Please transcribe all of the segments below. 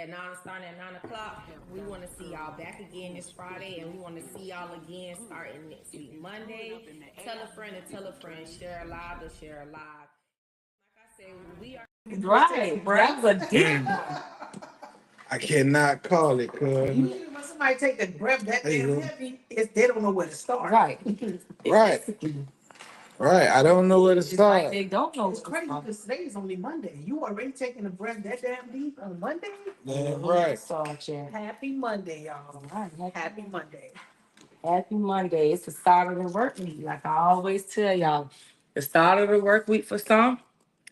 at 9, starting at 9 o'clock. We want to see y'all back again this Friday, and we want to see y'all again starting next week Monday. Tell a friend and tell a friend. Share a live to share a live. Like I said, we are right. That's a deep one. I cannot call it, cuz. Usually when somebody take the breath that damn heavy, they don't know where to start. Right. Right. Right. I don't know where to start. Like they don't know. It's crazy because today is only Monday. You already taking a breath that damn deep on Monday? Yeah, right. Happy Monday, y'all. Happy Monday. Happy Monday. It's the start of the work week. Like I always tell y'all, the start of the work week for some,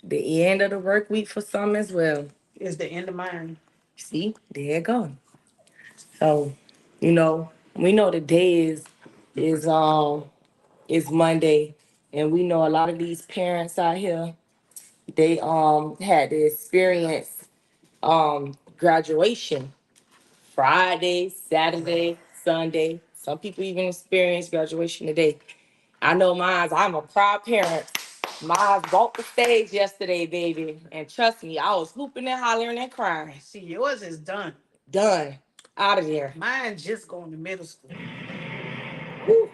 the end of the work week for some as well. It's the end of mine. See, there it go. So, we know the day is Monday, and we know a lot of these parents out here, they had to experience graduation Friday, Saturday, Sunday. Some people even experience graduation today. I know mine. I'm a proud parent. Mine walked the stage yesterday, baby. And trust me, I was hooping and hollering and crying. See, yours is done. Done. Out of there. Mine just going to middle school. Woo.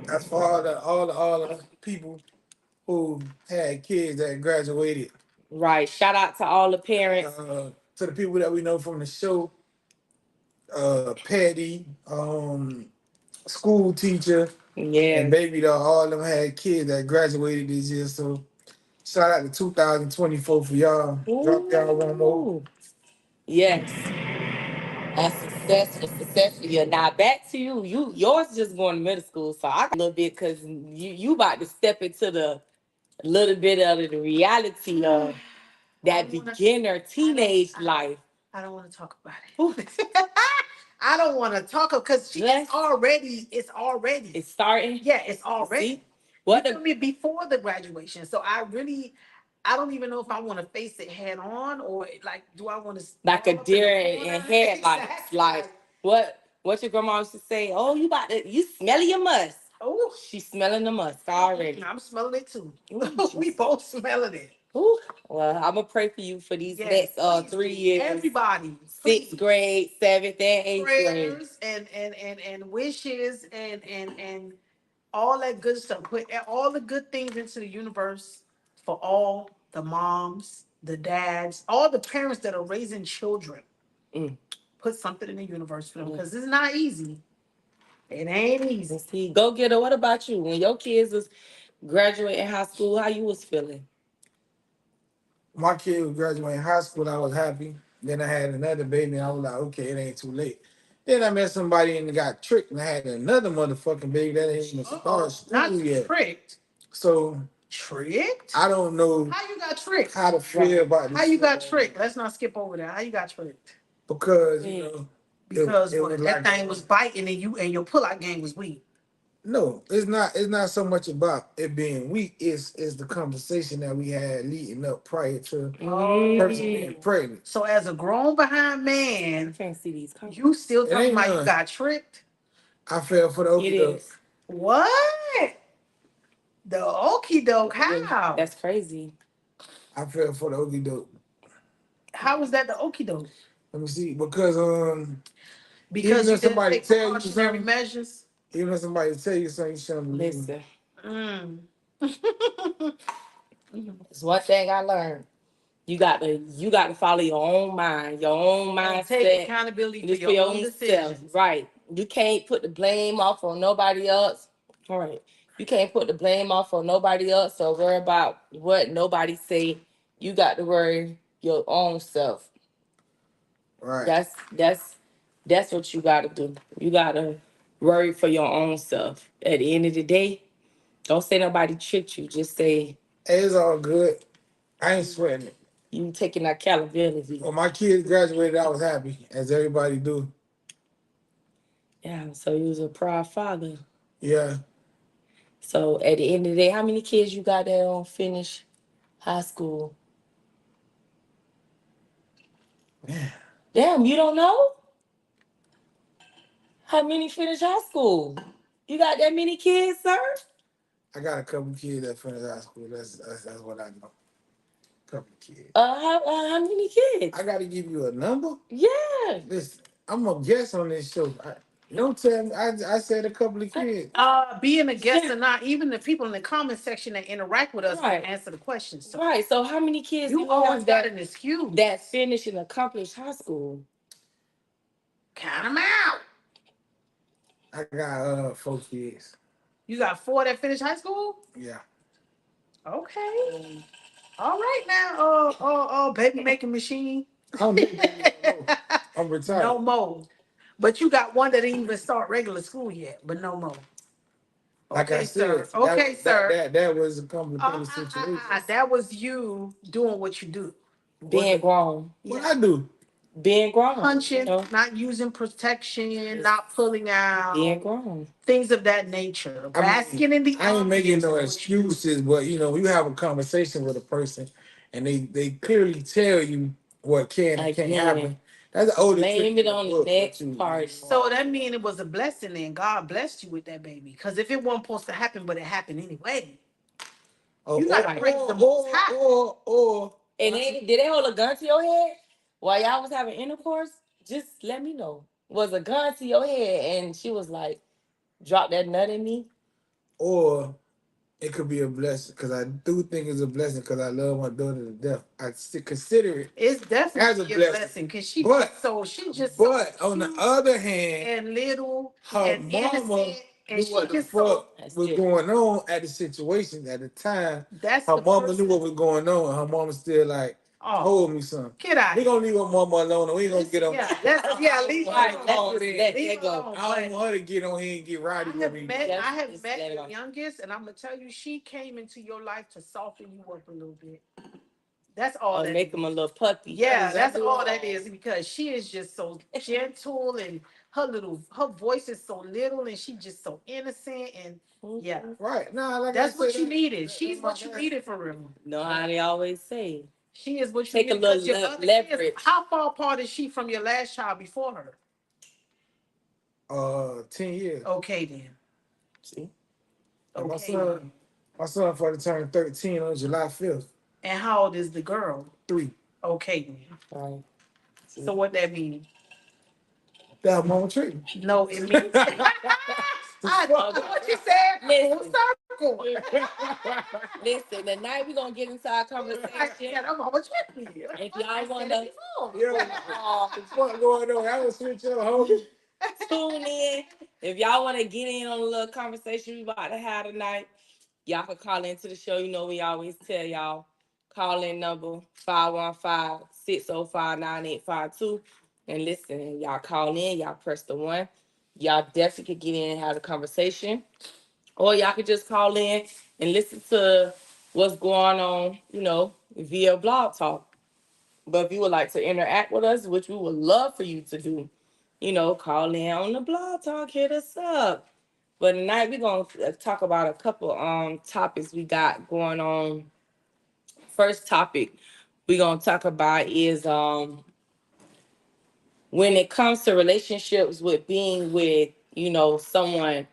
That's for all the people who had kids that graduated. Right. Shout out to all the parents. To the people that we know from the show, Patty, school teacher, and baby doll, all of them had kids that graduated this year. So shout out to 2024 for y'all. Drop y'all one more. Yes. A success for you. Now back to you. Yours just going to middle school, so I got a little bit because you about to step into the little bit of the reality of that beginner teenage life. I don't want to talk about it. I don't want to talk because it's already. It's starting. Yeah, it's already. See? What before the graduation. So I don't even know if I want to face it head on or like, do I want to like a deer in headlights? Exactly. Like what your grandma used to say? Oh, you smelling your musk. Oh, she's smelling the musk already. I'm smelling it too. We both smelling it. Ooh. Well, I'm gonna pray for you for these next 3 years. Everybody, 6th grade, 7th, and 8th grade. Prayers and wishes and all that good stuff. Put all the good things into the universe for all the moms, the dads, all the parents that are raising children. Put something in the universe for them because it's not easy. It ain't easy. See, go get her. What about you? When your kids was graduating high school, how you was feeling? My kid was graduating high school. I was happy. Then I had another baby. And I was like, okay, it ain't too late. Then I met somebody and got tricked, and I had another motherfucking baby that ain't even start school yet. Tricked. So tricked? I don't know how you got tricked. How to feel about this. How you got tricked? Let's not skip over that. How you got tricked? Because because that thing was biting and your pullout game was weak. No, it's not. It's not so much about it being weak. It's the conversation that we had leading up prior to person being pregnant. So as a grown behind man, can't see these you still talking about you got tricked? I fell for the okie doke. What? The okie doke? How? That's crazy. I fell for the okie doke. How was that the okie doke? Let me see. Because because if somebody tell you something, measures. Even if somebody tell you something, you shouldn't believe. Listen. It's one thing I learned. You got to follow your own mind, your own mindset. Take accountability for your own decisions. Right. You can't put the blame off on nobody else. All right. You can't put the blame off on nobody else or worry about what nobody say. You got to worry your own self. Right. That's what you got to do. You got to worry for your own self. At the end of the day, don't say nobody tricked you. Just say, hey, it's all good. I ain't sweating it. You taking accountability. When my kids graduated, I was happy, as everybody do. Yeah, so you was a proud father. Yeah. So at the end of the day, how many kids you got that don't finish high school? Yeah. Damn, you don't know? How many finish high school? You got that many kids, sir? I got a couple kids that finished high school. That's what I know. couple of kids. How many kids? I gotta give you a number. Yeah. Listen, I'm gonna guess on this show. Don't tell me. I said a couple of kids. Being a guest or not, even the people in the comment section that interact with us Right. can answer the question. So Right. So how many kids you do you always have got an excuse. that finish and accomplish high school? Count them out. I got 4 kids. You got 4 that finished high school? Yeah. Okay. All right now, baby making machine. I don't need babies no more. I'm retired. No more. But you got one that didn't even start regular school yet, but no more. Like I Okay, said, sir. Okay, sir. that was a complicated situation. That was you doing what you do. Being grown. What I do? Being grown. Punching, not using protection, not pulling Being out, grown. things of that nature. Basking in the I ain't making no obvious. excuses, but you have a conversation with a person, and they clearly tell you what can and can't happen. That's the oldest trick. Blame it on the next part. So that means it was a blessing, and God blessed you with that baby. Because if it wasn't supposed to happen, but it happened anyway, you gotta praise the Most High. And did they hold a gun to your head while y'all was having intercourse? Just let me know. Was a gun to your head, and she was like, "Drop that nut in me." Or it could be a blessing because I do think it's a blessing because I love my daughter to death. I consider it. It's definitely a blessing because she just but on the other hand, and little her and mama innocent, and knew she what the just fuck was going on at the situation at the time. That's her the mama person. knew what was going on, and her mama still like told me something. Get out. We gonna leave her mama alone, and we gonna get on. Leave her alone. Leave her alone. I don't want her to get on here and get rowdy with me. I have met the youngest, and I'm gonna tell you, she came into your life to soften you up a little bit. That's all. Or make them a little puppy. Yeah, that's all that is because she is just so gentle and her voice is so little and she just so innocent and yeah. Right. Nah, like that's what you needed. She's what you needed for real. Know how they always say. She is what you take needed. A little leverage. How far apart is she from your last child before her? 10 years. Okay then. See? Okay. My son for to turn 13 on July 5th. And how old is the girl? 3. Okay then. Right. So what that means? That mama treatment. No, it means I know what you said. Listen, tonight we're gonna get into our conversation. I'm almost with you. If y'all wanna what's going on? I was switch up, homie. Tune in. If y'all wanna get in on a little conversation we about to have tonight, y'all can call into the show. You know we always tell y'all call in number 515-605-9852. And listen, y'all call in, y'all press the 1. Y'all definitely could get in and have a conversation. Or y'all could just call in and listen to what's going on, via Blog Talk. But if you would like to interact with us, which we would love for you to do, call in on the Blog Talk, hit us up. But tonight we're gonna talk about a couple topics we got going on. First topic we're gonna talk about is when it comes to relationships with being with, someone,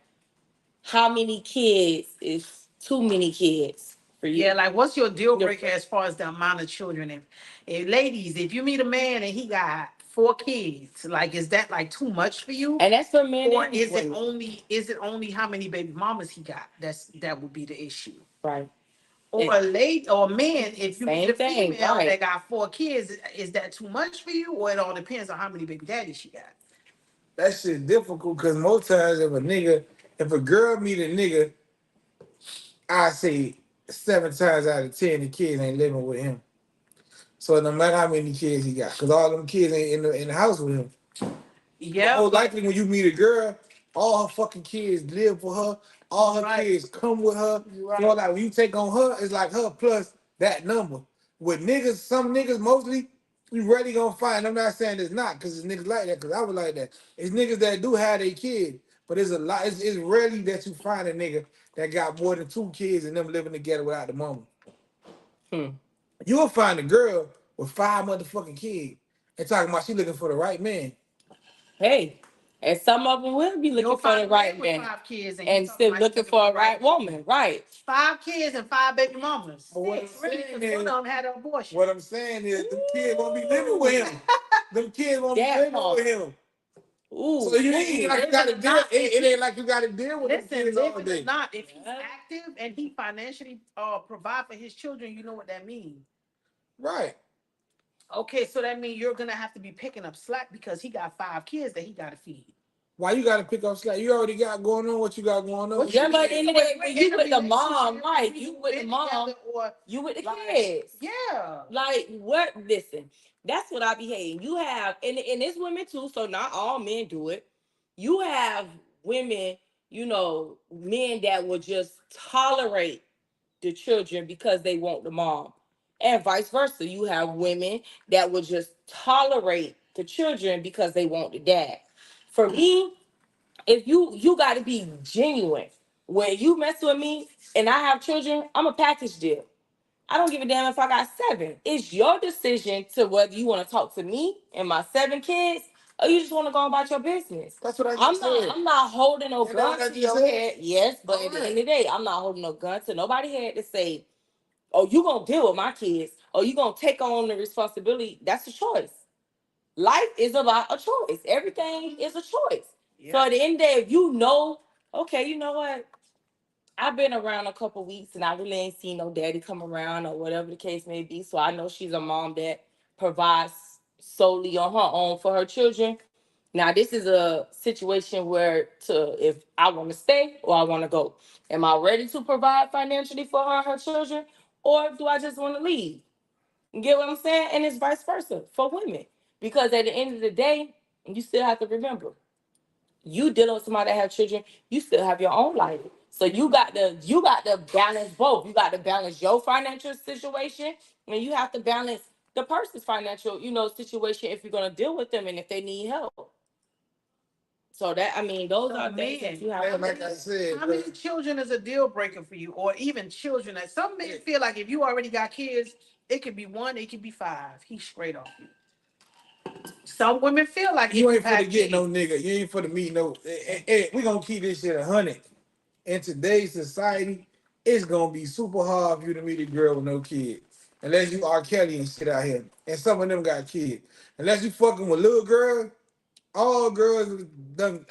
how many kids is too many kids for you? Yeah, like what's your deal breaker as far as the amount of children? And ladies, if you meet a man and he got 4 kids, like is that like too much for you? And that's for men. Or is it only how many baby mamas he got? That would be the issue. Right. Or a man, if you meet a female that got 4 kids, is that too much for you? Or it all depends on how many baby daddies she got. That shit difficult because most times if a girl meet a nigga, I say 7 times out of 10 the kids ain't living with him. So no matter how many kids he got, because all them kids ain't in the house with him. Yeah. Most likely when you meet a girl, all her fucking kids live for her. All her kids come with her. Right. So like when you take on her, it's like her plus that number. With niggas, some niggas mostly, you really gonna find. I'm not saying it's not, because it's niggas like that, because I was like that. It's niggas that do have their kids, but it's a lot. It's rarely that you find a nigga that got more than 2 kids and them living together without the mama. You'll find a girl with 5 motherfucking kids and talking about she looking for the right man. Hey, And some of them will be looking for the right with man 5 kids and still looking for a right woman. Right. 5 kids and 5 baby mamas. But what I'm Six, really, saying 'cause one is, of them had an abortion. what I'm saying is, them kids gonna be living with him. Them kids gonna be That living part. with him. Ooh, So you ain't like you gotta deal. It ain't like you gotta deal with them Listen, kids all living or day. not, if he's active and he financially provide for his children, you know what that means. Right. Okay, so that means you're gonna have to be picking up slack because he got 5 kids that he gotta feed. Why you gotta pick up slack? You already got going on what you got going on. Yeah, but in the day, when you with the mom, right? You with the mom, or you with the like, kids. yeah. Like what? Listen, that's what I be hating. You have, and it's women too. So not all men do it. You have women, men that will just tolerate the children because they want the mom, and vice versa. You have women that will just tolerate the children because they want the dad. For me, if you got to be genuine. When you mess with me and I have children, I'm a package deal. I don't give a damn if I got 7. It's your decision to whether you want to talk to me and my 7 kids, or you just want to go about your business. That's what I just said. I'm not holding no Ain't that gun what I to just your said? head. Yes, but at the end of the day, I'm not holding no gun to nobody head to say, "Oh, you gonna deal with my kids, or you gonna take on the responsibility." That's a choice. Life is about a choice. Everything is a choice. So at the end of the day, if okay, you know what? I've been around a couple weeks and I really ain't seen no daddy come around or whatever the case may be. So I know she's a mom that provides solely on her own for her children. Now this is a situation where if I want to stay or I want to go. Am I ready to provide financially for her and her children? Or do I just want to leave? You get what I'm saying? And it's vice versa for women. Because at the end of the day, you still have to remember, you dealing with somebody that have children, you still have your own life. So you got to balance both. You got to balance your financial situation, and you have to balance the person's financial, situation if you're gonna deal with them and if they need help. So that those So are things that you have Man, to like I said, how many children is a deal breaker for you, or even children that some men feel like if you already got kids, it could be 1, it could be 5. He's straight off you. Some women feel like you if ain't you for to have get no kids, nigga. You ain't for to meet no. We gonna keep this shit 100. In today's society, it's gonna be super hard for you to meet a girl with no kid. Unless you R. Kelly and shit out here. And some of them got kids. Unless you fucking with little girls, all girls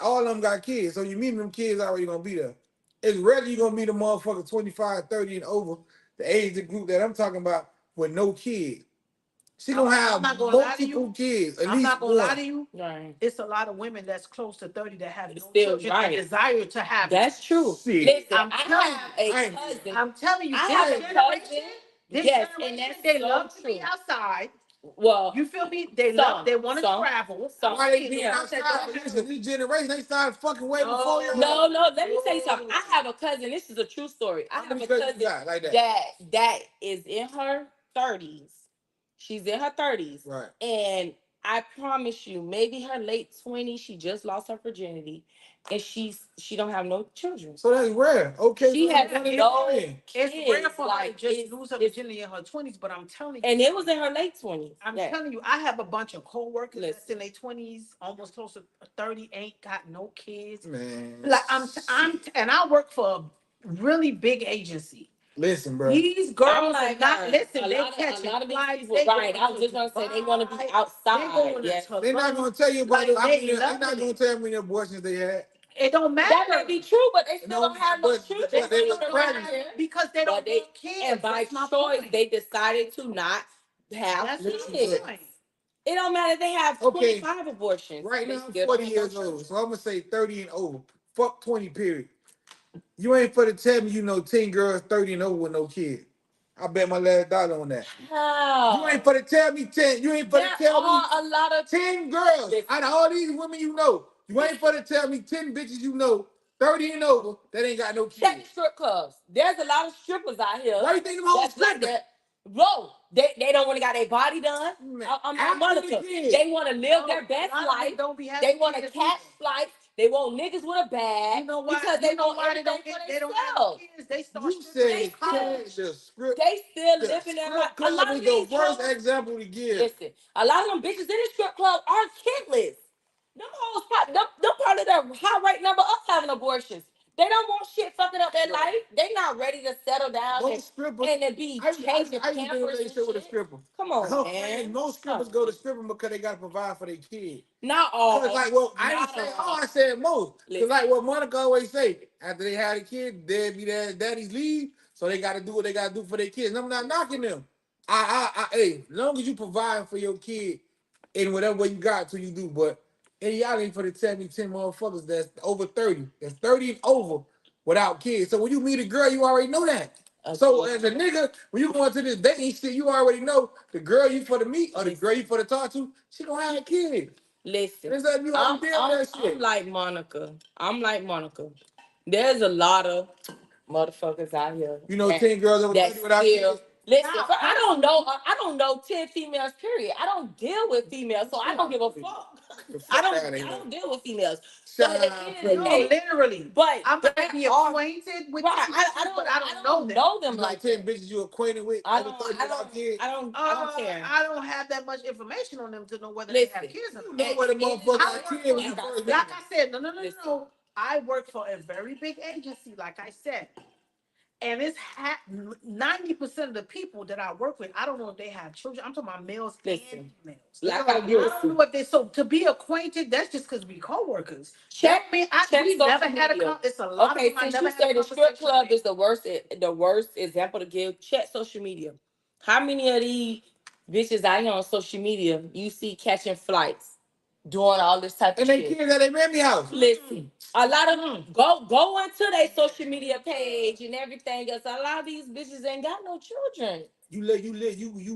all of them got kids. So you meet them kids already gonna be there. It's rarely you gonna meet a motherfucker 25, 30 and over, the age group that I'm talking about with no kid. She gonna have I'm not gonna lie to multiple you. kids, at I'm least not gonna lie one. to you. Right. It's a lot of women that's close to 30 that have no Still children and right. desire to have it. That's true. Shit. Listen, I'm I telling have a I ain't- cousin. I'm telling you, I this have a generation, cousin. this Yes, and generation, that's they so love to true. be outside. Well, You feel me? They want to travel. Why they being Yeah. outside? Listen, this generation, they started fucking way before you. No. Let me tell you something. I have a cousin. This is a true story. I How have many a cousins cousin you got like that? that is in her 30s. She's in her 30s. Right. And I promise you, maybe her late 20s, she just lost her virginity. And she don't have no children. So that's rare. Okay. She So has one in no three. It's kids. rare for her to Like just lose her virginity in her 20s, but I'm telling you. and it was in her late 20s. I'm Yeah. telling you, I have a bunch of coworkers that's Listen. in their 20s, almost close to 30, ain't got no kids. Man. Like and I work for a really big agency. Listen, bro. These girls I'm are like not her. listen. A They lot of catching these flights. people, They right? going I was just to gonna say they want to be Dubai. outside. They going Yes. to They're not gonna tell you about like, they're not gonna tell me the abortions they had. it don't matter. That may be true, but they still No, don't have no but children. they was pregnant. Because they don't want kids. And by That's my choice, point. they decided to not have That's kids. my point. It don't matter if they have Okay. 25 abortions. Right They now I'm still 40 don't have no years old. children. So I'm gonna say 30 and over. Fuck 20, period. You ain't for to tell me you know 10 girls 30 and over with no kid. I bet my last dollar on that. How? You ain't for to tell me 10. You ain't for to There tell me are a lot of 10 girls out of all these women you know. You ain't for to tell me 10 bitches you know 30 and over that ain't got no check kids. strip clubs. There's a lot of strippers out here. Why you think them hoes That's like stripping? that. Bro, they don't want to got their body done. Man, I'm after not the Monica. kids. They want to live their A best lot of them life. don't be They having want to kids catch either. flights. They want niggas with a bag. You know why? Because they You know want why everything for they don't have themselves. kids? They start You stripping say college. the script. They still The living their strip life. A club lot is of the these worst hoes, example to give. listen, a lot of them bitches in the strip club are kidless. Them hoes, them probably the high rate number of having abortions. They don't want shit fucking up their life. They not ready to settle down Most strippers, and to be changing I used to be in a pampers and relationship with a shit. stripper. Come on, And man. most strippers Stop go to it. stripping because they got to provide for their kid. Not Cause all. like, well, I didn't Not say all. all. I said most. Cause Listen. like what Monica always say, after they had a kid, they'd be there, daddy's leave, so they got to do what they got to do for their kids. And I'm not knocking them. Hey, as long as you provide for your kid in whatever way you got to, you do. But hey, y'all ain't for the 10 motherfuckers that's over 30, that's 30 and over without kids. So when you meet a girl, you already know that. So as a nigga, when you go into this dating shit, you already know the girl you for the meet or the girl you for the talk to, she gonna have a kid. Listen, There's nothing you already deal with that shit. I'm like Monica. I'm like Monica. There's a lot of motherfuckers out here You know, 10 girls over that 30 without still kids. listen. I don't know. I don't know 10 females. Period. I don't deal with females, so I don't give a fuck. The fuck out of I here. don't deal with females. So Shout at the out end of the to No, you. day, literally. but I there might be are acquainted with right. 10 I bitches, but don't. I I don't know don't them. know them You know, like 10 that. bitches you acquainted with I over don't. 30 without kids. I don't care. I don't have that much information on them to know whether they have Listen, kids or You not. know what a motherfucker I got work kids for, when you first meet like them. I said, listen. no. I work for a very big agency, like I said. And it's 90% of the people that I work with, I don't know if they have children. I'm talking about males and Listen. females. Like I don't listen. know if they so to be acquainted. That's just because we coworkers. That Check don't mean check we never social had a media. it's a lot of Okay, them I since never you had a say the strip conversation club with. is the worst example to give, check social media. How many of these bitches out here on social media you see catching flights, doing all this type of And they shit? kids at their mammy house. Listen, a lot of them go into their social media page and everything else. A lot of these bitches ain't got no children. You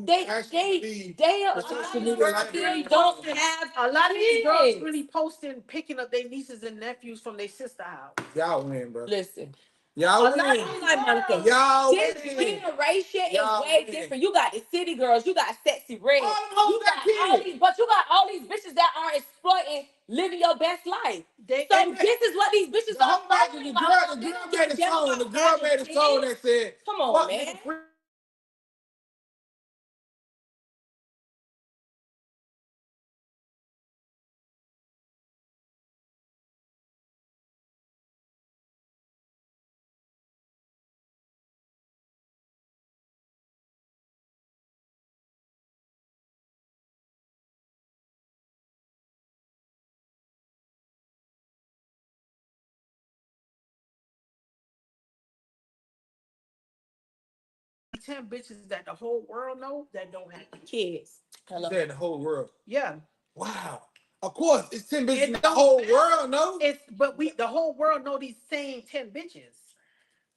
They actually they leave they the a lot social of them media like really don't have A lot of these girls kids. really posting, picking up their nieces and nephews from their sister house. y'all win, bro. Listen, Y'all A win. lot of I'm these like Monica. girls. Y'all This win. generation is Y'all way win. different. You got the city girls, you got sexy red, All them hoes you got got all kids. these, but you got all these bitches that are exploiting, living your best life. They So this is what these bitches The are whole fighting the about. girl, the They girl don't made give a a damn song. The about girl having made a song kids. that said, Come on, "Fuck man. nigga, only 10 bitches that the whole world know that don't have kids. Kids. You Hello. said the whole world. Yeah. Wow. Of course, it's 10 bitches in It the don't whole matter. world, no? It's but we the whole world know these same 10 bitches.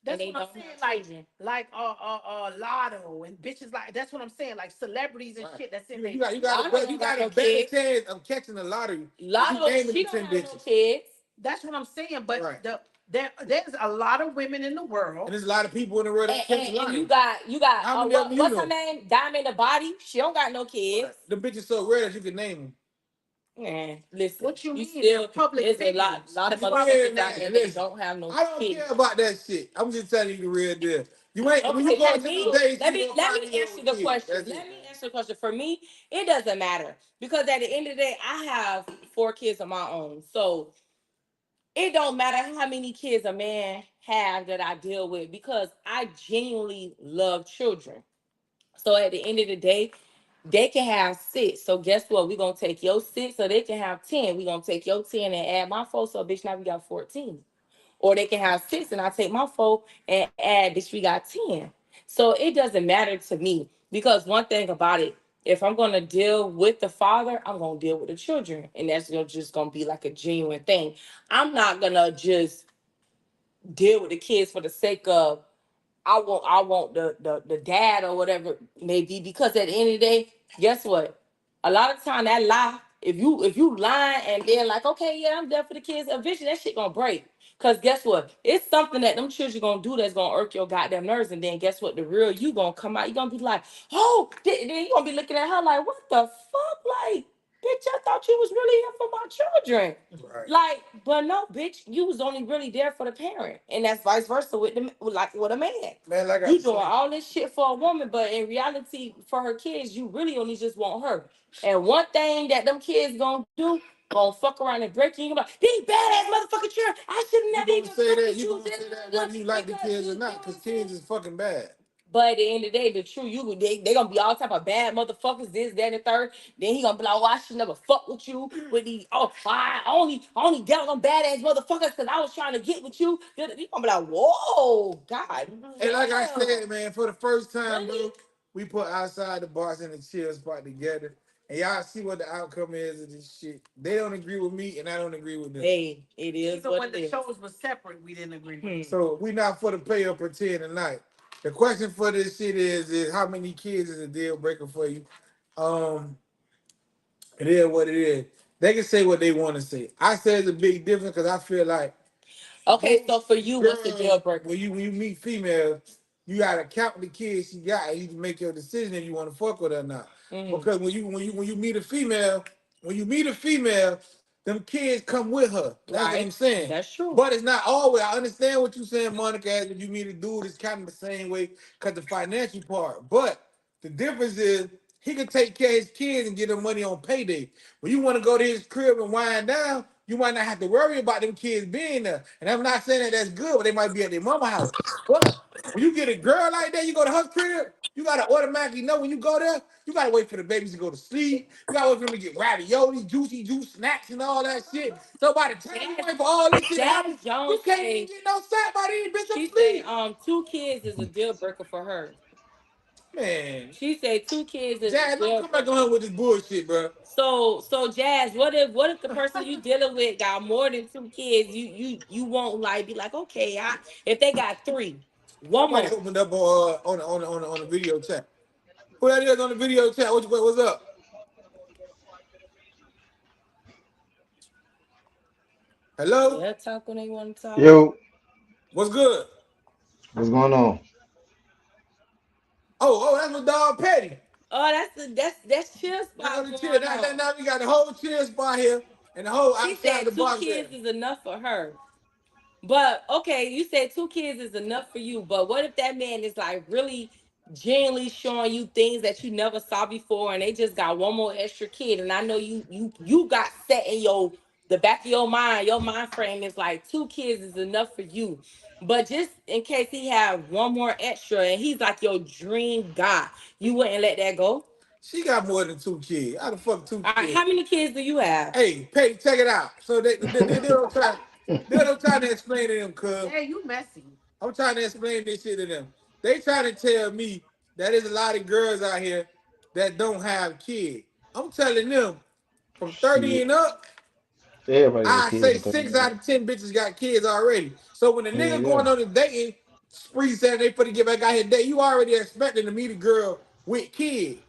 And That's they what I'm don't saying. have Like children. Lotto and bitches like that's what I'm saying. Like celebrities and Right. shit that's in You, there. you got you got a Lotto you don't got got a no better kids. chance of catching the lottery if you Lotto, naming she them don't 10 have no bitches. kids. That's what I'm saying. But Right. there's a lot of women in the And world. there's a lot of people in the world that catch the And lottery. you got How many of them you what's her know? name? Diamond the Body. She don't got no kids. Right. The bitches so rare that you can name them. Man, listen, What you you mean? They're still public there's a lot figures. lot of Yeah, motherfuckers out man. here that Listen, don't have no I don't kids. care about that shit. I'm just telling you the real deal. You ain't when you Okay, go for into me, them days, let you me gonna let find me them answer with the kids. question. That's Let it, me man. answer the question. For me, it doesn't matter because at the end of the day, I have 4 kids of my own. So it don't matter how many kids a man have that I deal with because I genuinely love children. So at the end of the day, they can have 6. So guess what? We're gonna take your 6 so they can have 10. We're gonna take your 10 and add my 4. So bitch, now we got 14. Or they can have 6 and I take my 4 and add, bitch, we got 10. So it doesn't matter to me because one thing about it, if I'm gonna deal with the father, I'm gonna deal with the children. And that's just gonna be like a genuine thing. I'm not gonna just deal with the kids for the sake of I want the dad or whatever it may be because at the end of the day, guess what? A lot of time that lie, if you lying and then like, okay, yeah, I'm there for the kids, eventually that shit gonna break. Cause guess what? It's something that them children gonna do that's gonna irk your goddamn nerves, and then guess what? The real you gonna come out. You gonna be like, oh, then you gonna be looking at her like, what the fuck, like, bitch, I thought you was really here for my children. Right. Like, but no, bitch, you was only really there for the parent, and that's vice versa with the like with a man. Man, like I You doing said, all this shit for a woman, but in reality, for her kids, you really only just want her. And one thing that them kids gonna do, gonna fuck around and break you. You gonna be like, these badass motherfucking children. I should You never gonna even say fuck that? with You you. gonna say that whether you like the Because kids or you not? know Because what I'm saying? kids is fucking bad. But at the end of the day, the truth, they gonna be all type of bad motherfuckers, this, that, and the third. Then he gonna be like, oh, I should never fuck with you with these. Oh, I only dealt with them badass motherfuckers because I was trying to get with you. Then he gonna be like, whoa, god And like I damn, said, man, for the first time, really? bro, we put outside the box and the chill spot together. And y'all see what the outcome is of this shit. They don't agree with me, and I don't agree with them. Hey, it is Even what when it the is. shows were separate, we didn't agree with. So we not for the pay or pretend tonight. The question for this shit is how many kids is a deal breaker for you? Um, it is what it is. They can say what they want to say. I say it's a big difference because I feel like Okay, so most for you, what's the girls, deal breaker? when you meet females, you gotta count the kids she got, and you can make your decision if you want to fuck with her or not. Mm, Because when you meet a female, them kids come with her. That's what I'm right, saying. that's true. But it's not always. I understand what you're saying, Monica. As if you meet a dude, it's kind of the same way because the financial part. But the difference is he can take care of his kids and get them money on payday. When you want to go to his crib and wind down, you might not have to worry about them kids being there. And I'm not saying that that's good, but they might be at their mama house. But when you get a girl like that, you go to her crib, you gotta automatically know when you go there, you gotta wait for the babies to go to sleep. You gotta wait for them to get ravioli, juicy juice, snacks, and all that shit. So by the time you wait for all this shit to happen, Jazz Jones you can't even say get no sack by then, bitch. I'm she say asleep. 2 kids is a deal breaker for her. Man, She said 2 kids is a Jazz, don't deal come back breaker. on her with this bullshit, bro. So Jazz, what if the person you dealing with got more than 2 kids? You won't like be like, okay, if they got three, one Somebody more. opened up on the video chat. Who that is on the video chat? What's up? Hello? They'll talk when they want to talk. Yo, What's good? what's going on? Oh, that's my dog Petty. Oh, that's chill That's spot on the chill. going Now, now, on. now we got the whole chill spot here and the whole She outside said the two box there. kids is enough for her. But okay, you said 2 kids is enough for you. But what if that man is like really genuinely showing you things that you never saw before, and they just got one more extra kid? And I know you got set in the back of your mind frame is like 2 kids is enough for you. But just in case he have one more extra, and he's like your dream guy, you wouldn't let that go. She got more than 2 kids. How the fuck two All right, kids? how many kids do you have? Hey, Petty, check it out. So they don't try to explain to them, cuz. Hey, you messy. I'm trying to explain this shit to them. They trying to tell me that there's a lot of girls out here that don't have kids. I'm telling them from 30 Shit, and up, everybody got I kids say for 30 six minutes. out of 10 bitches got kids already. So when the Yeah, nigga yeah. going on a dating spree saying they finna get back out here date, you already expecting to meet a girl with kids,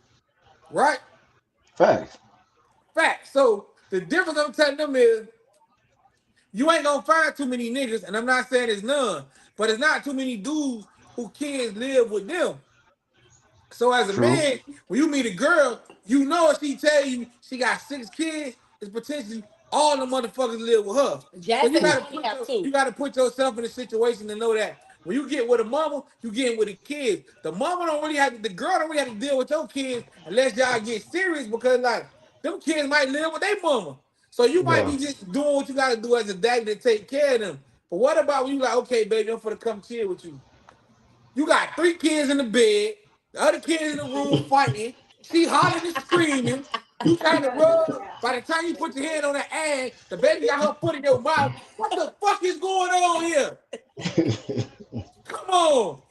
right? Facts. Fact. So the difference I'm telling them is you ain't gonna find too many niggas, and I'm not saying there's none, but it's not too many dudes who kids live with them. So as a True. man, when you meet a girl, you know if she tell you she got 6 kids, it's potentially all the motherfuckers live with her. So Jazz you said Hmm. she gotta only put have your, two. you gotta put yourself in a situation to know that when you get with a mama, you getting with the kids. The mama don't really have the girl don't really have to deal with your kids unless y'all get serious because like them kids might live with their mama. So you might Yeah. be just doing what you gotta do as a daddy to take care of them. But what about when you like, okay, baby, I'm gonna come chill with you. You got 3 kids in the bed, the other kids in the room fighting. She hollering and screaming. You trying to rub. By the time you put your hand on her ass, the baby got her foot in your mouth. What the fuck is going on here? Come on.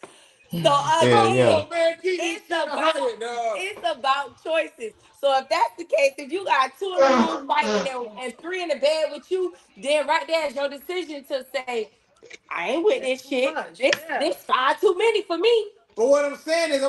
So Yeah, Come yeah. on, man. Keep this it's shit about 100, dog. it's about choices. So if that's the case, if you got two in the room fighting and three in the bed with you, then right there is your decision to say, I ain't with That's this too shit. much. This Yeah. this five too many for me. But what I'm saying is,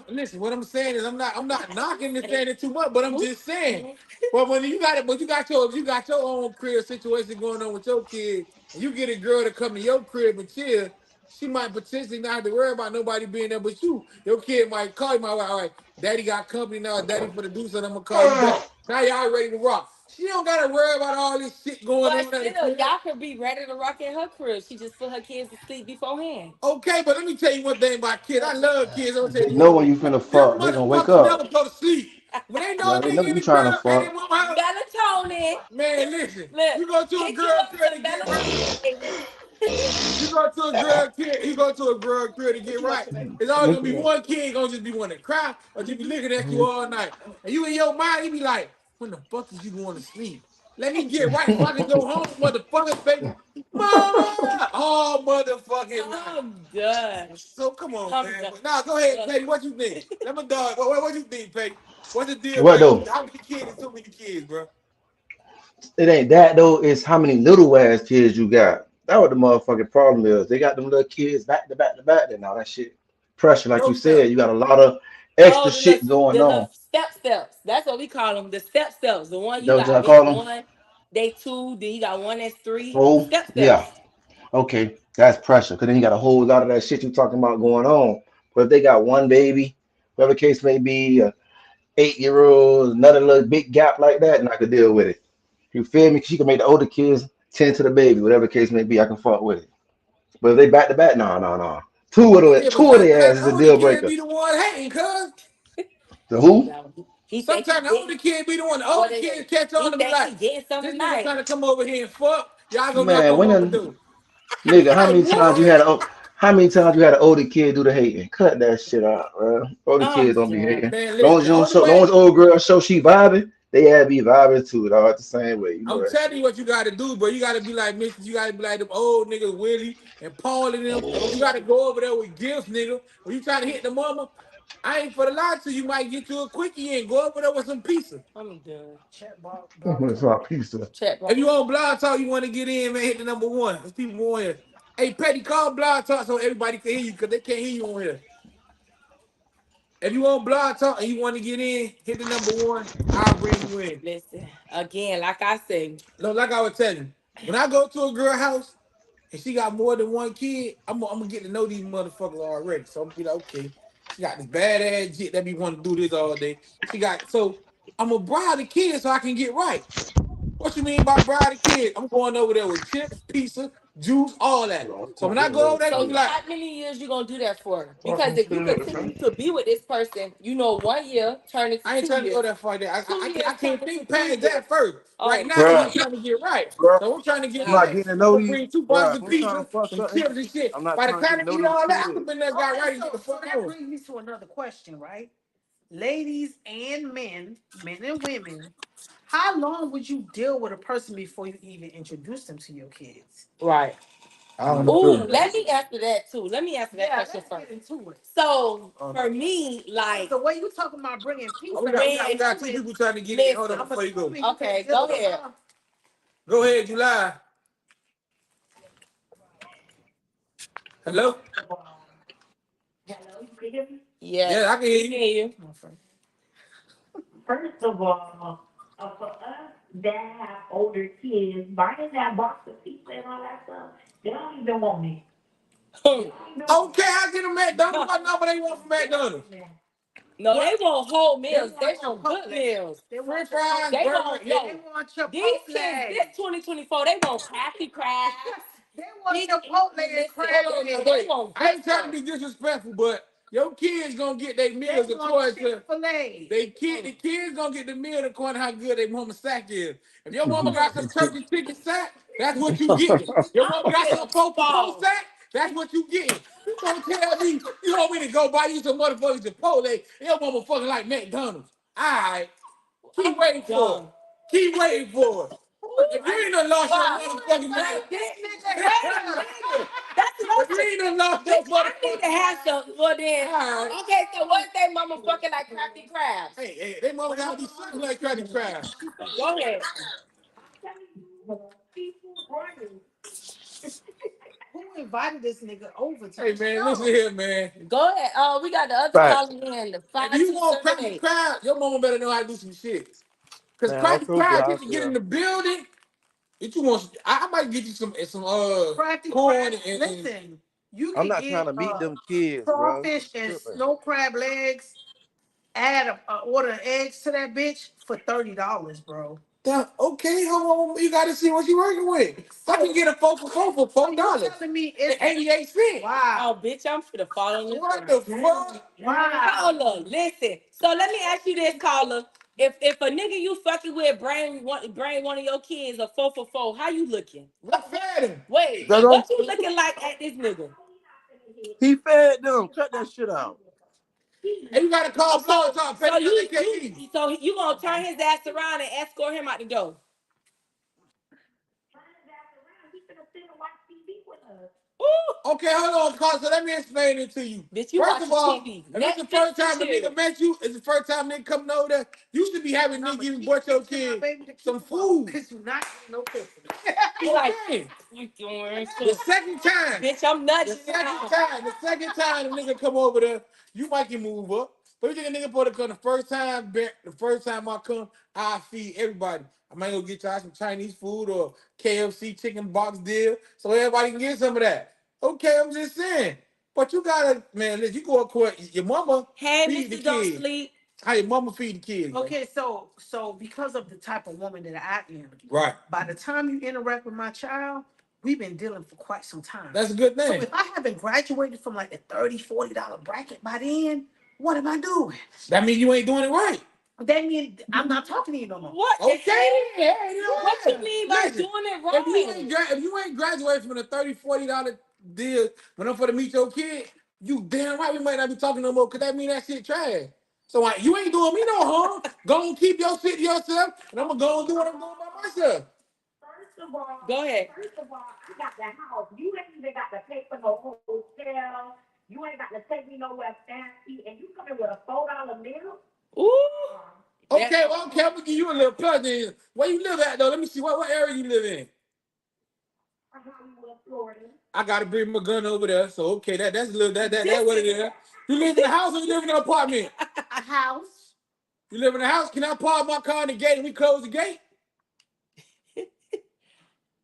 listen. What I'm saying is, I'm not knocking this saying it too much. But I'm just saying. But when you got it, but you got your own crib situation going on with your kid, and you get a girl to come to your crib and chill, she might potentially not have to worry about nobody being there but you. Your kid might call you, all right, daddy got company now, daddy for the do something, I'm gonna call you back. Now y'all ready to rock. She don't gotta worry about all this shit going But on at the still, crib. y'all could be ready to rock in her crib. She just put her kids to sleep beforehand. Okay, but let me tell you one thing about kids. I love kids. I'm gonna tell They you one know when thing. you finna Them fuck, they gonna wake motherfuckers never up. go to sleep. When they know Yeah, a they know nigga in you the trying to crib at their fuck. mama house, Bellator on in. Man, listen. Look, You go to a hit you girl up crib to some get right. melatonin. You go to a girl kid, you go to a girl crib to get right. It's always gonna be one kid gonna just be one to cry or just be looking at you all night. And you in your mind, you be like, when the fuck is you going to sleep? Let me get right so I can go home, motherfucker, baby. Mama! All motherfucking night. I'm done. So come on, I'm man. done. But now go ahead, Patty. What you think? Let me dog. What you think, Patty? What's the deal What breaker? though? How many kids is too many kids, bro? It ain't that though. It's how many little ass kids you got. That what the motherfucking problem is. They got them little kids back to back to back. And all that shit pressure, like No you cap. said, you got a lot of Oh, extra shit going the little on. steps. That's what we call them. The steps. The one you Those got I maybe call them one, they two, then you got one that's three. The four. Yeah, steps. okay, that's pressure. Cause then you got a whole lot of that shit you talking about going on. But if they got one baby, whatever the case may be, 8 year old, another little big gap like that, and I could deal with it. You feel me? She can make the older kids tend to the baby, whatever the case may be. I can fuck with it. But if they back to back, no, no, no. Yeah, but Two of their sometimes ass the is a older deal kid breaker. be the one hating, cuz. The who? No, he think he Sometimes the older getting kid be the one. The what older is kids it? catch on He to be think like, he getting something this nigga tonight. trying to come over here and fuck. Y'all go knock Man, on when mama a door. nigga, Like, what? how many times you had an older kid do the hating? Cut that shit out, bro. Older I'm kids don't be done. hating. Man, Long listen, as the you don't only show, way long as old girl show she vibing, they had be vibing too, dog. At the same way, you know I'm that telling shit. you what you gotta do, bro. You gotta be like Mrs. You gotta be like them old niggas, Willie and Paul and them. You gotta go over there with gifts, nigga. When you trying to hit the mama, I ain't for the lie to you. Might get you a quickie and go over there with some pizza. I'm done. Chat block It's talk. not pizza. Chat If box. you on Blog Talk, you want to get in, man, hit the number one. There's people on here. Hey, Petty, call Blog Talk so everybody can hear you because they can't hear you on here. If you on Blog Talk and you want to get in, hit the number one. I'll bring you in. Listen, again, like I said, No, like I was telling you, when I go to a girl house and she got more than one kid, I'm gonna get to know these motherfuckers already. So I'm gonna be like, okay, she got this badass shit that be want to do this all day. So I'm gonna bribe the kids so I can get right. What you mean by bride and kid? I'm going over there with chips, pizza, juice, all that. So when I go over there, I'm so be like, how many years you gonna do that for? Because if you continue to be with this person, 1 year turn into I ain't trying to go 2 years. that far there. Two I years can't turn into think three past years. that first. Right Oh now, I'm God. just trying to get right. Bruh, So I'm trying to get I'm not right. getting to I'm know gonna these. bring two Bruh, boxes of I'm trying pizza, to fuck some something. chips and shit. I'm not By the trying to get time to I know eat these all that, I kids. could been there, got right and get the So fuck that on. brings me to another question, right? Ladies and men and women, how long would you deal with a person before you even introduce them to your kids? Right. I don't know. Ooh, let me answer that too. Let me answer that question Let's first. get into it. So for me, like The way you talking about bringing Oh, pizza, we got two people trying to get in. Hold on listen. before you go. Okay, go ahead. Go ahead, July. Hello? Hello, you can hear me? Yes, Yeah, I can hear we you. can hear you. First of all, for us that have older kids, buying that box of pizza and all that stuff, they don't even want me. They don't even want Okay, I get a McDonald's. What number they want from McDonald's? me. No, What? they want whole They meals. They want want good Chipotle. meals. They French want fries, They Chipotle. burger. want They want these kids. Chipotle. This 2024. They want happy crabs. They want Big Chipotle and listen. crab Hold on now, They wait. legs. want I good ain't trying to stuff. be disrespectful, but your kids gonna get their They meals want according to Chick-fil-A. the kids gonna get the meal according to how good their mama sack is. If your mama got some turkey chicken sack, that's what you getting. Your I'm mama got finna some po fall. sack, that's what you getting. You gonna tell me you want me to go buy you some motherfucking Chipotle and your mama fucking like McDonald's. Alright, keep waiting for it. Dumb. Keep waiting for it. If you ain't done lost your Wow. motherfucking mind, This Nigga, nigga. hater. That's what if you ain't done lost your bitch, I need motherfucking to have mind, some. Well then, alright. okay. So what's they mama fucking like crafty crabs? Hey, they mother gotta be sucking like cracky crab. Go ahead. I'm telling you, people running. Who invited this nigga over to Hey the man, listen show? here, man. Go ahead. We got the other Facts. caller in the If five you two want seven cracky eight. crab, your mama better know how to do some shit. Cause Man, I cracky told you crab how I just to get in feel. the building. If you want, I might get you some Crafty corn crab. and Listen, you I'm can not trying get to meet them kids, bro. crawfish and Tripping. snow crab legs. Add a order of eggs to that bitch for $30, bro. okay, hold on, you gotta see what you working with. I can get a 4 for 4 for So you $4 telling me and it's 88 cents. wow, Oh, bitch, I'm finna fall on this What ground. the fuck? wow. Caller, listen. So let me ask you this, caller. If a nigga you fucking with bring one of your kids a 4 for 4, how you looking? I fed him. Wait, That what don't, you looking like at this nigga? he fed them. Cut that shit out. And you gotta call Paul Talk. So you gonna Oh, turn his ass around and escort him out the door? He's gonna sit and watch TV with us. Ooh, okay, hold on, Carl. So let me explain it to you. bitch, you First of watching all, TV? if it's the Netflix first and time a chill. nigga met you, it's the first time nigga coming over there, you should be having nigga even bought your kid some food. Bitch, you not no pussy. He like, Okay. you doing The second time, bitch, I'm the nudging second now. time, the second time the nigga come over there, you might can move up. But you think a nigga supposed to come the first time I come, I feed everybody. I might go get y'all some Chinese food or KFC chicken box deal so everybody can get some of that. Okay, I'm just saying. But you gotta, man, listen, you go up court, your mama Hey, feed the Mr. Don't kid. Sleep. How your mama feed the kid? Okay, so because of the type of woman that I am, Right. by the time you interact with my child, we've been dealing for quite some time. That's a good So thing. if I haven't graduated from like the $30-$40 bracket by then, what am I doing? That means you ain't doing it right. That means I'm not talking to you no more. What? Okay, yeah, What you mean by listen, doing it if you ain't graduated from the $30-$40 deal when I'm for to meet your kid, you damn right we might not be talking no more because that mean that shit trash. So you ain't doing me no harm. Go and keep your shit to yourself, and I'm gonna go and do what I'm doing by myself. Go ahead. First of all, I got the house. You ain't even got to pay for no hotel. You ain't got to take me nowhere fancy, and you coming with a $4 meal? Ooh. Okay, well, okay, I'm gonna give you a little plug in. Where you live at though? Let me see what area you live in. Hollywood, Florida. I gotta bring my gun over there. So okay, that's a little that what it is. You live in a house or you live in an apartment? A house. You live in a house? Can I park my car in the gate and we close the gate?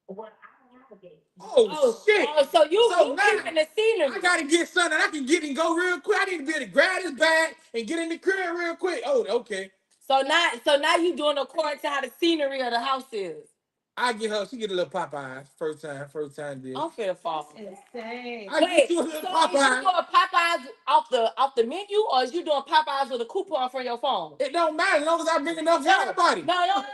Well, I don't have a gate. Oh shit! So you now keeping the scenery. I gotta get something I can get and go real quick. I need to be able to grab this bag and get in the crib real quick. Oh, okay. So now you doing according to how the scenery of the house is. I get her. She get a little Popeyes first time deal. I'm finna fall. Insane. I Wait, get you a so little is you Popeyes. doing Popeyes off the menu, or is you doing Popeyes with a coupon from your phone? It don't matter as long as I bring enough for everybody. No.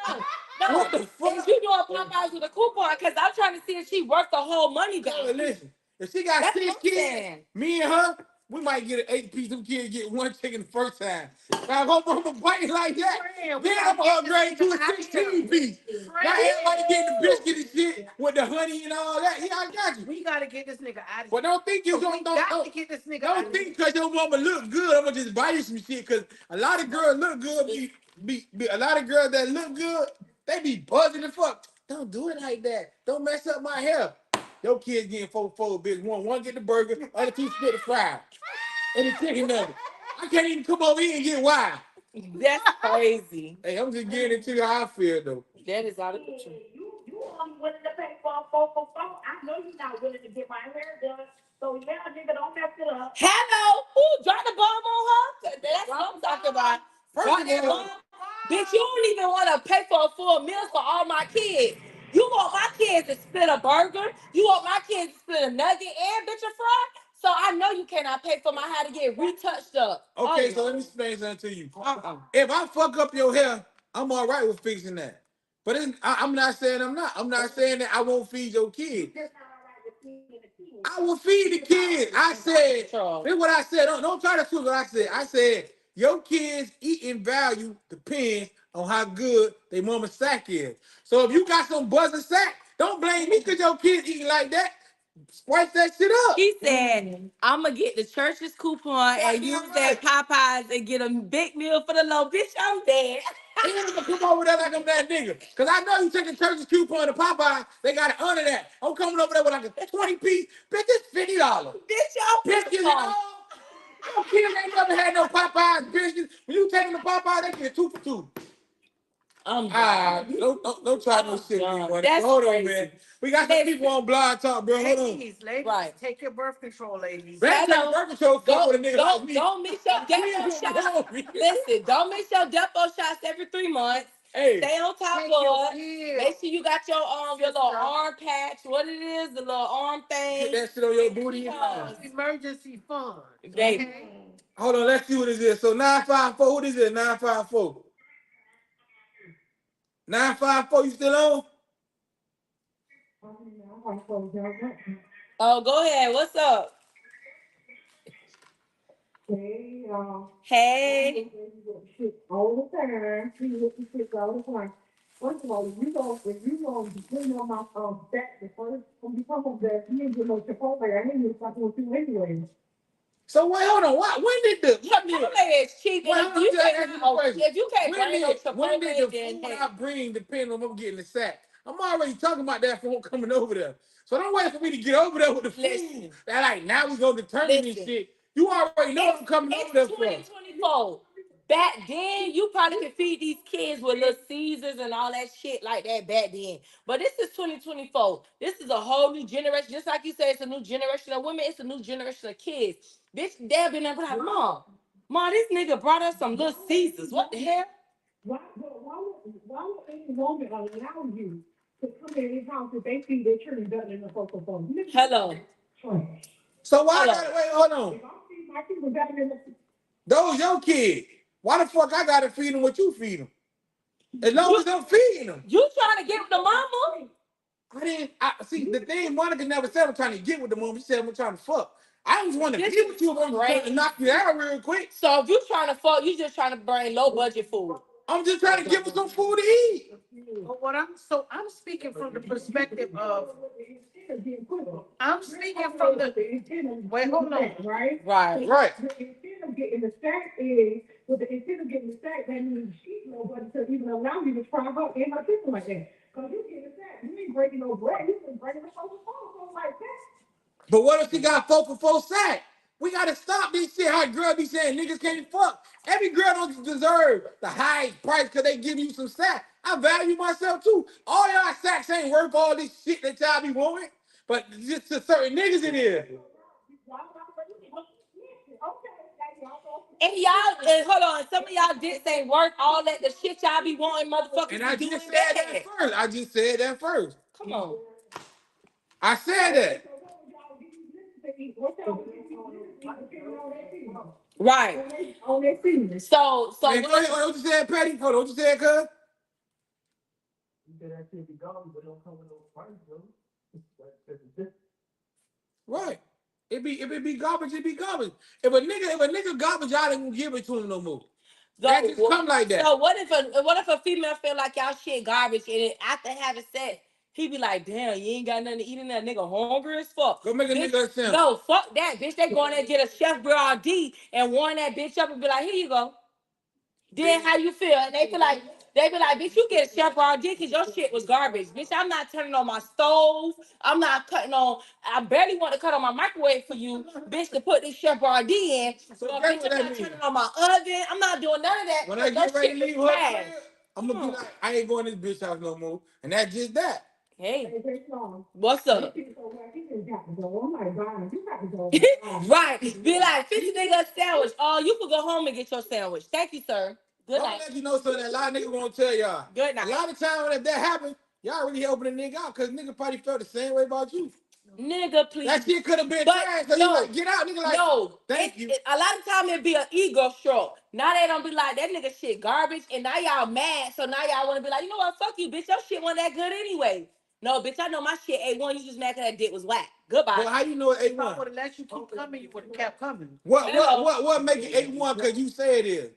What the fuck? Is you doing Popeyes with a coupon? Because I'm trying to see if she worth the whole money back. Listen, if she got That's 6 what I'm kids, saying. me and her, we might get an 8-piece. Them kids get one chicken the first time. Now, if I'm gonna bite it like that, then I'm gonna upgrade to a 16-piece. Now everybody getting the biscuit and shit with the honey and all that. Yeah, I got you. We gotta get this nigga out of here. But don't think you We got to get this nigga out don't of think because your mama look good, I'm gonna just buy you some shit. Cause a lot of girls look good, be a lot of girls that look good, they be buzzing the fuck. Don't do it like that. Don't mess up my hair. Your kids getting 4 bitch. One get the burger, other 2 split the fry. And the chicken nugget. I can't even come over here and get wild. That's crazy. Hey, I'm just getting into how I feel though. That is out of control. You only willing to pay for a 4 for 4. I know you're not willing to get my hair done. So yeah, nigga, don't mess it up. Hello, who dropped the bomb on her? That's what I'm talking about. First of all, bitch, you don't even want to pay for a full meal for all my kids. You want my kids to split a burger. You want my kids to split a nugget and bitch a fry. So I know you cannot pay for my hair to get retouched up. Okay, so let me explain something to you. If I fuck up your hair, I'm all right with fixing that. But I'm not saying I'm not. I'm not saying that I won't feed your kids. I will feed the kids. I said, this is what I said. Don't try to twist what I said. I said, your kids' eating value depends on how good their mama's sack is. So if you got some buzzing sack, don't blame me because your kids eating like that. Spice that shit up. He said, I'm going to get the church's coupon and use that Popeyes and get a big meal for the low. Bitch, I'm dead. He ain't gonna come over there like I'm that nigga. Cause I know you taking church's coupon to Popeye, they gotta honor that. I'm coming over there with like a 20-piece. Bitch, it's $50. Bitch, y'all Biscuits and all. Your kids ain't never had no Popeyes biscuits. When you take them to Popeye, they get 2 for 2. Don't try no shit. Hold on, man. We got some people on Blog Talk, bro. Hold on. Ladies, take your birth control, ladies. Back to the birth control fuck with a nigga like me. Don't miss your depo shots. Listen, don't miss your depo shots every 3 months. Hey, stay on top of it. Make sure you got your little arm patch. What it is, the little arm thing. Get that shit on your booty. Emergency fund. Okay. Hold on, let's see what it is. So 954, what is it? 954. 954, you still on? Oh, go ahead. What's up? Hey, Hey. all the time. See what you shit all the time. First of all, if you gonna be putting on my back the first when you come up there, you ain't get no Chipotle. I ain't even fucking with you anyway. So wait, hold on. When did the Chipotle is cheap. Wait, And hold on, you just can't, ask you a question. if you can't When bring no did Chipotle, the then food hey, I bring depend on them getting the sack? I'm already talking about that from coming over there. So don't wait for me to get over there with the food. listen, That like now we gonna determine this listen. shit. You already know what I'm coming over there It's for. 2024. Back then, you probably could feed these kids with little Caesars and all that shit like that back then. But this is 2024. This is a whole new generation. Just like you said, it's a new generation of women. It's a new generation of kids. Bitch, they'll be like, Mom, this nigga brought us some little Caesars. What the hell? Why would any woman allow you to come in his house if they see that you're done in the social phone? Hello. So why I gotta wait? Hold on. If I see my people better than the Those your kids. Why the fuck I gotta feed them what you feed them? As long as I'm feeding them. You trying to get with the mama? I see the thing. Monica never said I'm trying to get with the mom. She said I'm trying to fuck. I just want to get with you. I'm trying to knock you out real quick. So if you trying to fuck, you just trying to bring low budget food. I'm just trying to give her some food to eat. But I'm speaking from the perspective of I'm speaking from the wait, hold on. right? Right. The intent of getting the sack is with the intent of getting the sack, that means she's nobody to even allow you to try her in her kitchen like that. Because you get the sack, you ain't breaking no bread, you been breaking the phone like that. But what if she got 4 for 4 sack? We gotta stop this shit. How girl be saying niggas can't fuck. Every girl don't deserve the high price because they give you some sack. I value myself too. All y'all sacks ain't worth all this shit that y'all be wanting. But just to certain niggas it is. And y'all, hold on, some of y'all dicks ain't worth all that the shit y'all be wanting, motherfuckers. And I be just doing said that first. I just said that first. Come on. I said that. Right. So Man, go ahead. What you said, Petty? Hold on. What you said, cuz? Right. If it be garbage, it be garbage. If a nigga garbage, y'all ain't gonna give it to him no more. That just come like that. So what if a female feel like y'all shit garbage and then after having sex, he be like, damn, you ain't got nothing to eat in that nigga hungry as fuck. Go make a nigga a sandwich. No, fuck that, bitch. They go in there and get a Chef Boyardee and warm that bitch up and be like, here you go. Then how you feel? And they be like, bitch, you get a Chef Boyardee because your shit was garbage. Bitch, I'm not turning on my stove. I'm not cutting on, I barely want to cut on my microwave for you, bitch, to put this Chef Boyardee in. So bitch, I'm not turning on my oven. I'm not doing none of that. When I get ready to leave her crib, I'm gonna be like, I ain't going to this bitch house no more. And that's just that. Hey, what's up? Right. Be like, 50 nigga sandwich. Oh, you can go home and get your sandwich. Thank you, sir. Good night. I'm let you know something that a lot of niggas won't tell y'all. Good night. A lot of times when that happens, y'all really helping a nigga out because nigga probably felt the same way about you. Nigga, please. That shit could have been trash. So you like, get out, nigga. Like, no, thank you. A lot of time it be an ego stroke. Now they don't be like, that nigga shit garbage, and now y'all mad, so now y'all want to be like, you know what, fuck you, bitch, your shit wasn't that good anyway. No, bitch, I know my shit A1, you just mad because that dick was whack. Goodbye. Well, how you know it's If I A1? would have let you keep coming, you would have kept coming. What make it A1 because you say it is?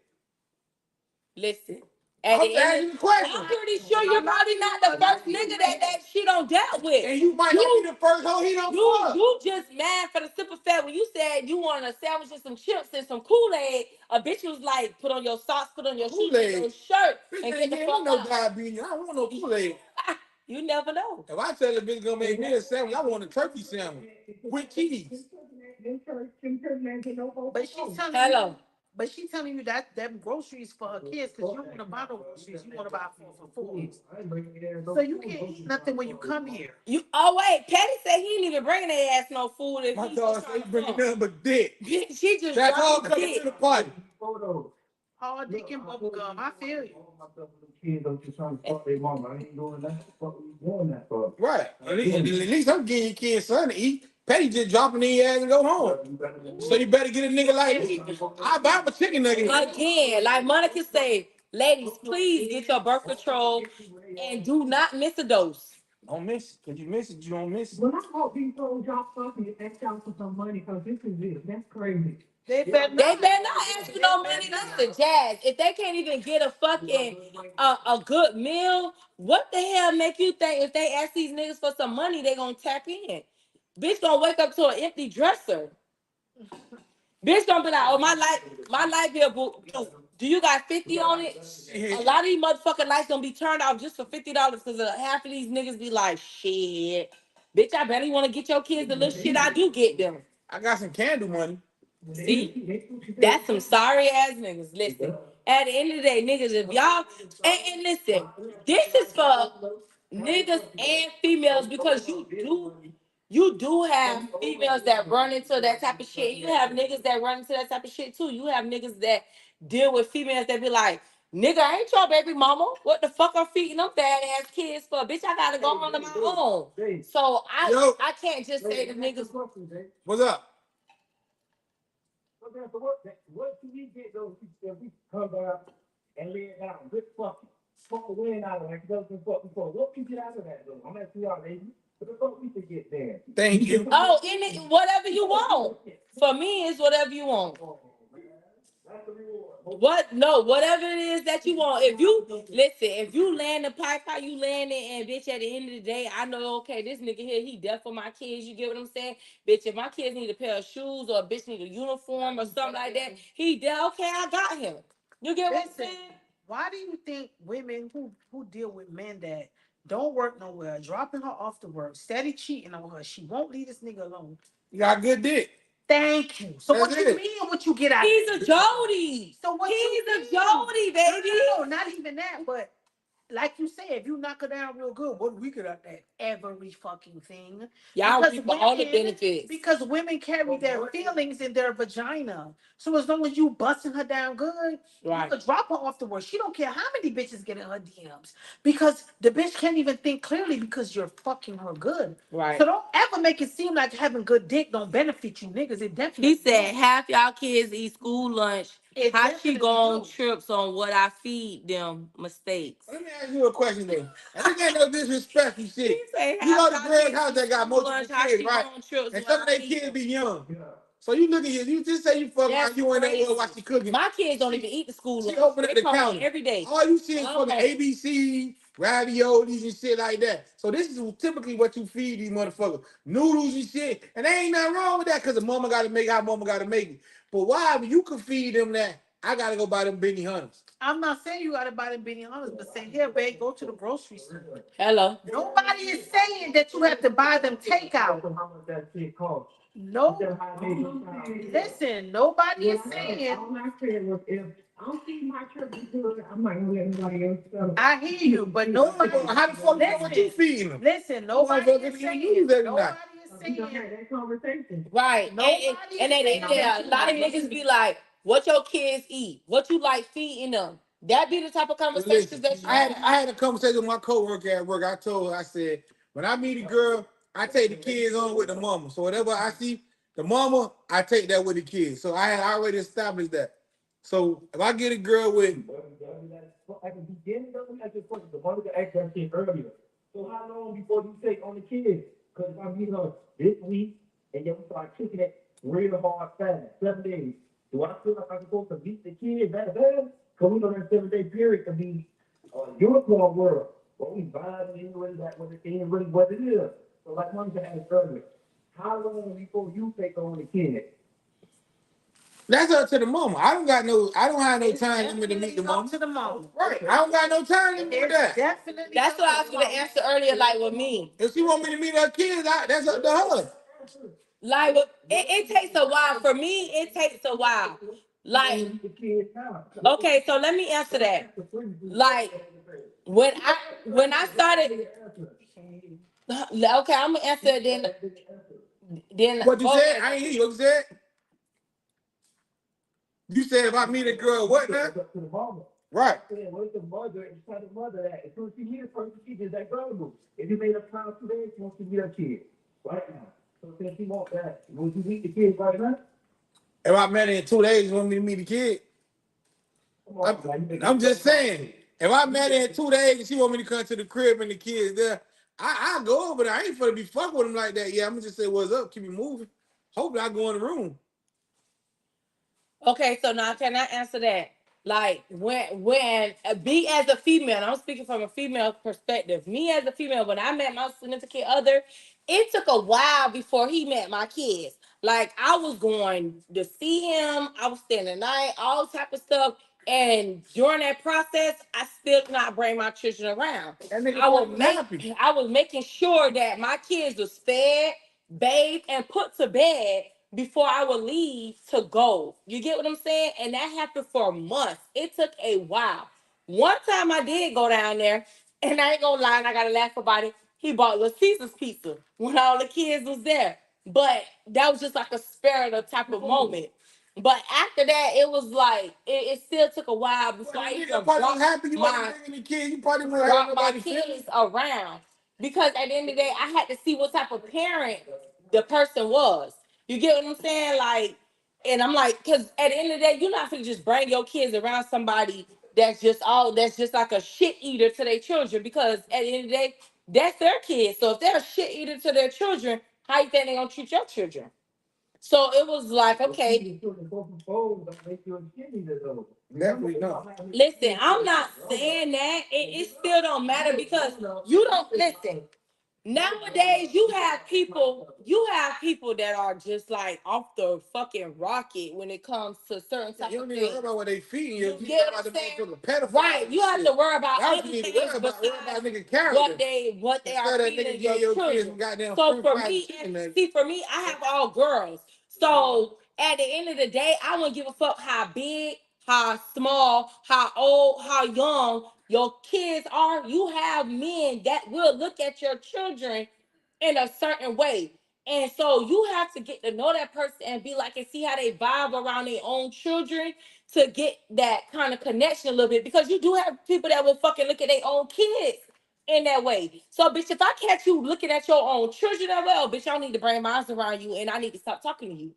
Listen. I'm asking the question. I'm pretty sure you're probably not the first nigga that she don't dealt with. And you might not be the first hoe he don't fuck. You just mad for the simple fact when you said you wanted a sandwich and some chips and some Kool-Aid, a bitch was like, put on your socks, put on your shoes, put on your shirt, and get the fuck no out. diabetes. I don't want no Kool-Aid. You never know. If I tell a bitch gonna make me a sandwich, I want a turkey sandwich with cheese. But she's telling Hello. you, but she's telling you that them groceries for her kids because you don't want to buy no groceries. You want to buy food for food. So you can't eat nothing when you come here. Wait, Patty said he didn't even bring their ass no food. If my dog said he bringing nothing but dick. She just that's all coming to the party. Hard dick and bubble gum. I feel you. Kids are just trying to fuck their mama. I ain't doing that. What we doing that for? Right. At least I'm getting your kids something to eat. Petty just dropping in your ass and go home. So you better get a nigga like me. I buy my chicken nugget. Again, like Monica say, Ladies, please get your birth control and do not miss a dose. Don't miss it. Cause you miss it, you don't miss it. When I hope these old y'all fucking ask y'all for some money, because this is it. That's crazy. They better They not. better not ask you no money. Listen, Jazz, if they can't even get a fucking a good meal, what the hell make you think if they ask these niggas for some money, they gonna tap in? Bitch gonna wake up to an empty dresser. Bitch gonna be like, oh, my light bill, do you got 50 on it? A lot of these motherfucking lights gonna be turned off just for $50 because half of these niggas be like, shit. Bitch, I barely wanna get your kids the little shit I do get them. I got some candle money. See, that's some sorry ass niggas. Listen, at the end of the day, niggas, if y'all and listen, this is for niggas and females because you do have females that run into that type of shit. You have niggas that run into that type of shit too. You have niggas that deal with females that be like, nigga, I ain't your baby mama. What the fuck I'm feeding them bad ass kids for? Bitch, I gotta go on to my own. So I can't just say to niggas. What's up? What do we get those people we come out and lay it down? Good fuck the wind out of it. Fuck before. What can you get out of that though? I'm asking y'all, ladies. What the fuck we can get there? Thank you. Oh, whatever you want. For me, it's whatever you want. What? No, whatever it is that you want. If you listen, if you land the pipe how you land it, and bitch, at the end of the day, I know, okay, this nigga here, he deaf for my kids. You get what I'm saying? Bitch, if my kids need a pair of shoes or a bitch need a uniform or something like that, he deaf. Okay, I got him. You get what I'm saying? Why do you think women who deal with men that don't work nowhere, dropping her off to work, steady cheating on her, she won't leave this nigga alone? You got good dick. Thank you. So That's what you it. mean? What you get out? He's a Jody. So what He's you a mean? Jody, baby. No, not even that. But like you said, if you knock her down real good, what do we get out that? Every fucking thing. Y'all Because reap all the women, benefits. because women carry their feelings in their vagina. So as long as you busting her down good, Right. you could drop her off the work. She don't care how many bitches get in her DMs. Because the bitch can't even think clearly because you're fucking her good. Right. So don't ever make it seem like having good dick don't benefit you niggas. It definitely He said half y'all kids eat school lunch. It How she definitely go on do. trips on what I feed them mistakes. Let me ask you a question though. And this ain't no disrespectful shit. He say You half go to y'all girls' kids house eat that got school multiple lunch. How kids, she go right? on trips And what some of I their feed kids them. be young. So you look at you just say you fuck That's around, you in there crazy. while she cooking. My kids don't even eat the school She lunch. open up They the come home counter. every day. All you see is Oh. fucking ABC, raviolis and shit like that. So this is typically what you feed these motherfuckers. Noodles and shit. And there ain't nothing wrong with that because the mama gotta make how mama gotta make it. But why you can feed them that? I gotta go buy them Benny Hunters. I'm not saying you gotta buy them Benny Hunters, but say, here, babe, go to the grocery store. Hello. Nobody is saying that you have to buy them takeout. How much that shit cost? No, Listen, nobody is saying. all I said was if I'm feeding my children good, I'm not gonna let anybody else tell. I hear you, but nobody. How the fuck you know what you feeding them? Listen, nobody is saying. Nobody is We gonna saying. have that conversation. Right. And then a lot of niggas be like, what your kids eat? What you like feeding them? That be the type of conversations Listen, that you I had a conversation with my coworker at work. I told her, I said, when I meet a girl, I take the kids on with the mama. So whatever I see the mama, I take that with the kids. So I had already established that. So if I get a girl with At the beginning of the question, the mother asked that shit earlier. So how long before you take on the kids? Because if I'm meeting her this week and then we start kicking it real hard fast, 7 days, do I feel like I'm supposed to meet the kids that bad? Because we know that 7 day period can be a unicorn world. What we buy and ain't really that what it ain't really what it is. So like one asked earlier, how long before you take on the kids? that's up to the mama. I don't have no time limit to meet the mama. To the mom. Right. I don't got no time limit with that. Definitely. That's what I was gonna answer earlier, like with me. If she want me to meet her kids, that's up to her. Like it takes a while. For me, it takes a while. Like, okay, so let me answer that. Like when I started, okay, I'm gonna answer it then What you go said? ahead. I ain't hear you. What you said? You said if I meet a girl, what now? Right. Where's the mother and tell the mother that as soon as she meets her, she is that girl. If you made a plan today, she wants to meet her kid right now. So since she wants that, would you meet the kid right now? If I met her in 2 days, you want me to meet the kid? I'm just saying, if I met her in 2 days and she want me to come to the crib and the kids there, I go over there. I ain't finna be fucking with them like that. Yeah, I'm gonna just say what's up, keep me moving. Hopefully I go in the room. Okay, so now can I answer that? Like when me as a female, and I'm speaking from a female perspective. Me as a female, when I met my significant other, it took a while before he met my kids. Like I was going to see him, I was staying the night, all type of stuff. And during that process, I still could not bring my children around. I was making sure that my kids was fed, bathed, and put to bed before I would leave to go. You get what I'm saying? And that happened for months. It took a while. One time I did go down there, and I ain't gonna lie, and I gotta laugh about it. He bought Little Caesar's pizza when all the kids was there. But that was just like a spare type of moment. But after that, it was like it still took a while before I even brought Happy you my wasn't bringing the kids. You probably wouldn't have brought my nobody kids around, because at the end of the day, I had to see what type of parent the person was. You get what I'm saying? Like, and I'm like, because at the end of the day, you're not gonna just bring your kids around somebody that's just like a shit eater to their children. Because at the end of the day, that's their kids. So if they're a shit eater to their children, how you think they're gonna treat your children? So it was like, okay, Definitely not. listen, I'm not saying that. It still don't matter, because you don't listen. Nowadays, you have people that are just like off the fucking rocket when it comes to certain type You of don't even worry things. about what they feeding you. You You get worry what about I'm the saying? motherfucking pedophiles. Right. You have to worry about That's other what you need to things worry about. Worry about besides nigga character. what they Instead are of that feeding nigga your getting your kids children. some goddamn So french for fries and me, chicken nuggets. see, for me, I have all girls. So at the end of the day, I wouldn't give a fuck how big, how small, how old, how young your kids are. You have men that will look at your children in a certain way. And so you have to get to know that person and be like, and see how they vibe around their own children, to get that kind of connection a little bit. Because you do have people that will fucking look at their own kids in that way. So, bitch, if I catch you looking at your own children that well, bitch, I need to bring mine around you, and I need to stop talking to you.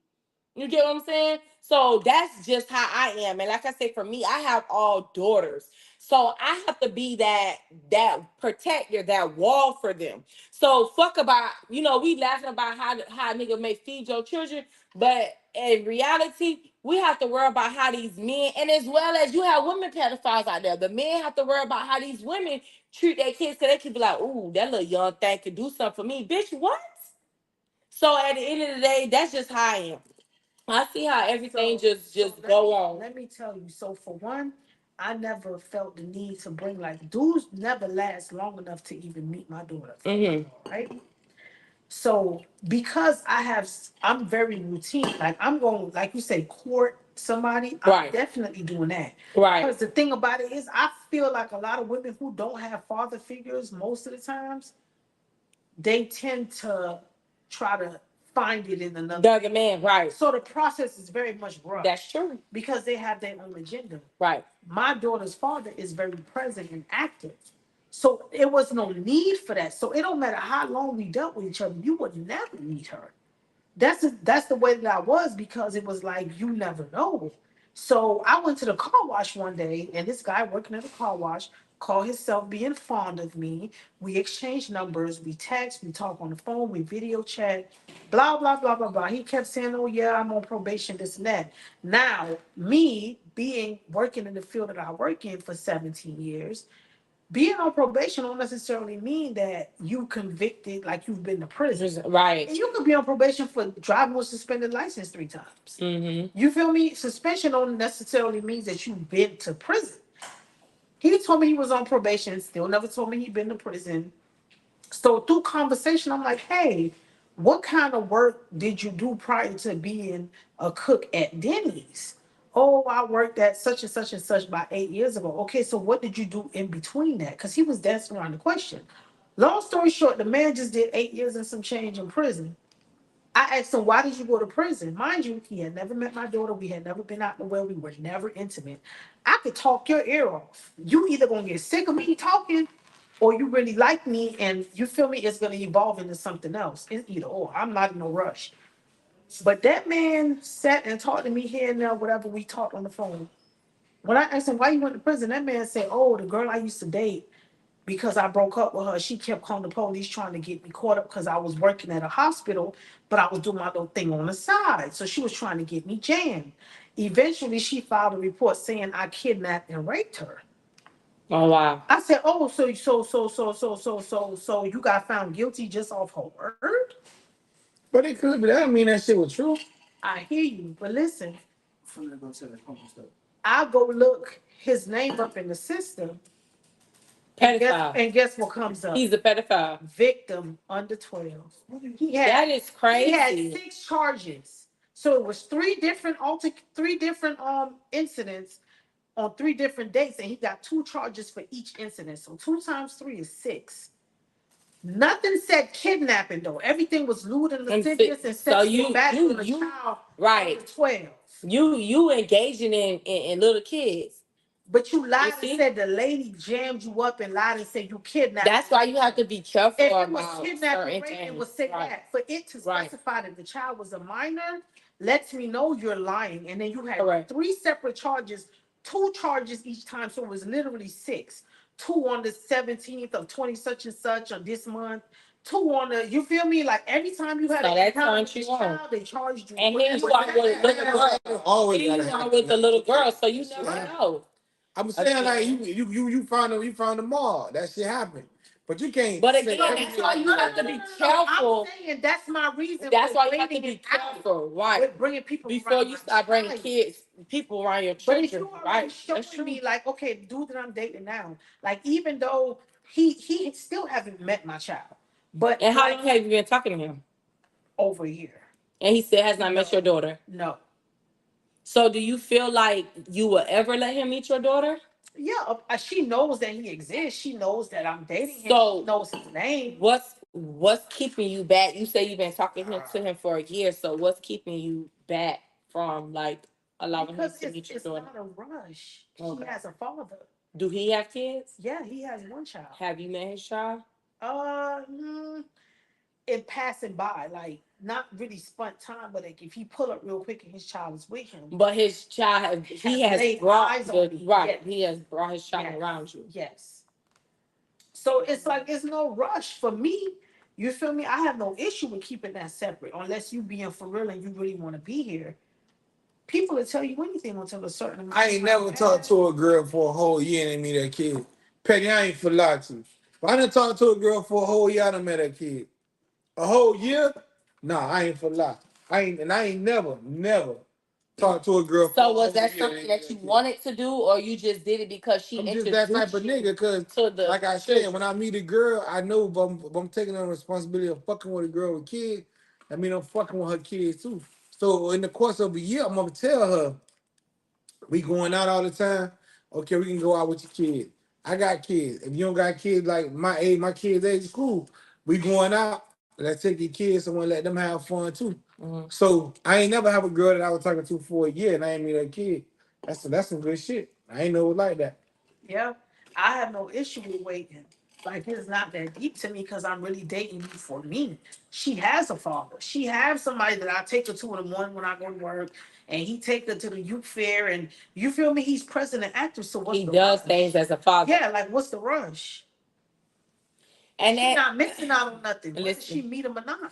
You get what I'm saying? So that's just how I am. And like I say, for me, I have all daughters. So I have to be that protector, that wall for them. So fuck about, we laughing about how nigga may feed your children, but in reality, we have to worry about how these men, and as well as you have women pedophiles out there. The men have to worry about how these women treat their kids, because they can be like, ooh, that little young thing could do something for me. Bitch, what? So at the end of the day, that's just how I am. I see how everything just go on. Let me tell you. So for one, I never felt the need to bring, like, dudes never last long enough to even meet my daughter. Right? So because I'm very routine. Like, I'm going, like you say, court somebody. I'm Right. definitely doing that. Right. Because the thing about it is, I feel like a lot of women who don't have father figures, most of the times, they tend to try to find it in another. Duggan man, right. So the process is very much rough. That's true. Because they have their own agenda. Right. My daughter's father is very present and active. So it was no need for that. So it don't matter how long we dealt with each other, you would never meet her. That's the way that I was, because it was like, you never know. So I went to the car wash one day, and this guy working at the car wash called himself being fond of me. We exchanged numbers, we text, we talk on the phone, we video chat, blah blah blah blah blah. He kept saying, "Oh yeah, I'm on probation, this and that." Now, me being working in the field that I work in for 17 years, being on probation don't necessarily mean that you convicted, like you've been to prison. Right. And you could be on probation for driving with suspended license 3 times. Mm-hmm. You feel me? Suspension don't necessarily means that you've been to prison. He told me he was on probation, still never told me he'd been to prison. So through conversation, I'm like, hey, what kind of work did you do prior to being a cook at Denny's? Oh, I worked at such and such and such about 8 years ago. Okay, so what did you do in between that? Because he was dancing around the question. Long story short, the man just did 8 years and some change in prison. I asked him, why did you go to prison? Mind you, he had never met my daughter. We had never been out nowhere. We were never intimate. I could talk your ear off. You either gonna get sick of me talking, or you really like me, and you feel me, it's gonna evolve into something else. It's either or. I'm not in no rush. But that man sat and talked to me here and there, whatever we talked on the phone. When I asked him why you went to prison, that man said, "Oh, the girl I used to date, because I broke up with her, she kept calling the police trying to get me caught up because I was working at a hospital, but I was doing my little thing on the side. So she was trying to get me jammed. Eventually, she filed a report saying I kidnapped and raped her." Oh wow. I said, "Oh, so you got found guilty just off her word?" But it could be. That don't mean that shit was true. I hear you, but listen, I go look his name up in the system, Pedophile. and guess what comes up? He's a pedophile. Victim under 12. That is He had crazy. 6 charges. So it was three different incidents on 3 different dates, and he got 2 charges for each incident. So 2 times 3 is 6. Nothing said kidnapping though. Everything was lewd and lascivious and So sexual battery on a child right. under 12. You engaging in little kids. But you You lied and see? said the lady jammed you up and lied and said you kidnapped. That's why you have to be careful If it was about kidnapping, certain rape, it things. would say Right. that. For it to Right. specify that the child was a minor lets me know you're lying. And then you had Correct. 3 separate charges, 2 charges each time. So it was literally 6. 2 on the 17th of 20 such and such on this month. 2 on the, you feel me? Like every time you had So an that encounter turned with you this on. child, they charged you. And with here's it. why with a little girl. Always Here's gotta why have with the that. little girl, so you never know. I'm saying like you found the mall. That shit happened. But you can't But say again, that's everything. why you have to be careful. I'm saying that's my reason. That's for why you have to bringing be it out, careful, right? with bringing people Before around you my start bringing child. kids, people around your But if children, you already right? That's showing true. me like, okay, the dude that I'm dating now, like even though he still haven't met my child, but And how like long have you been talking to him? over a year. And he still has not met your No, daughter. no. So do you feel like you will ever let him meet your daughter? Yeah, she knows that he exists. She knows that I'm dating him. So She knows his name. what's keeping you back? You say you've been talking to him for a year. So what's keeping you back from like allowing him Because to meet your it's daughter? not a rush. Okay. He has a father. Do he have kids? Yeah, he has one child. Have you met his child? Uh, mm, in passing by, like not really spent time, but like if he pull up real quick and his child is with him, But his child, he has has laid brought eyes the on me. right. Yes. He has brought his child Yes. around you. Yes. So it's like it's no rush for me. You feel me? I have no issue with keeping that separate, unless you being for real and you really want to be here. People will tell you anything until a certain amount. I ain't never talked to a girl for a whole year and meet her kid. Petty, I ain't for lie to you. If I done talked to a girl for a whole year, I done met her kid. A whole year? Nah, I ain't for lie. I ain't never talked to a girl for So a was whole that year something and that meet you her kid. wanted to do, or you just did it because she I'm just that type introduced of you nigga, cause to the like I said, children? when I meet a girl, I know if I'm taking on the responsibility of fucking with a girl with kids, I mean I'm fucking with her kids too. So in the course of a year, I'm gonna tell her we going out all the time. Okay, we can go out with your kids. I got kids. If you don't got kids like my age, my kids' age, cool. We going out. Let's take your kids somewhere, let them have fun too. Mhm. So I ain't never have a girl that I was talking to for a year and I ain't meet a kid. That's some good shit. I ain't know it like that. Yeah, I have no issue with waiting. Like it's not that deep to me because I'm really dating you for me. She has a father. She has somebody that I take her to in the morning when I go to work, and he take her to the youth fair. And you feel me? He's present and active. So what's He the does rush? things as a father. Yeah, like what's the rush? And She's that not missing out on nothing, whether she listen, meet him or not.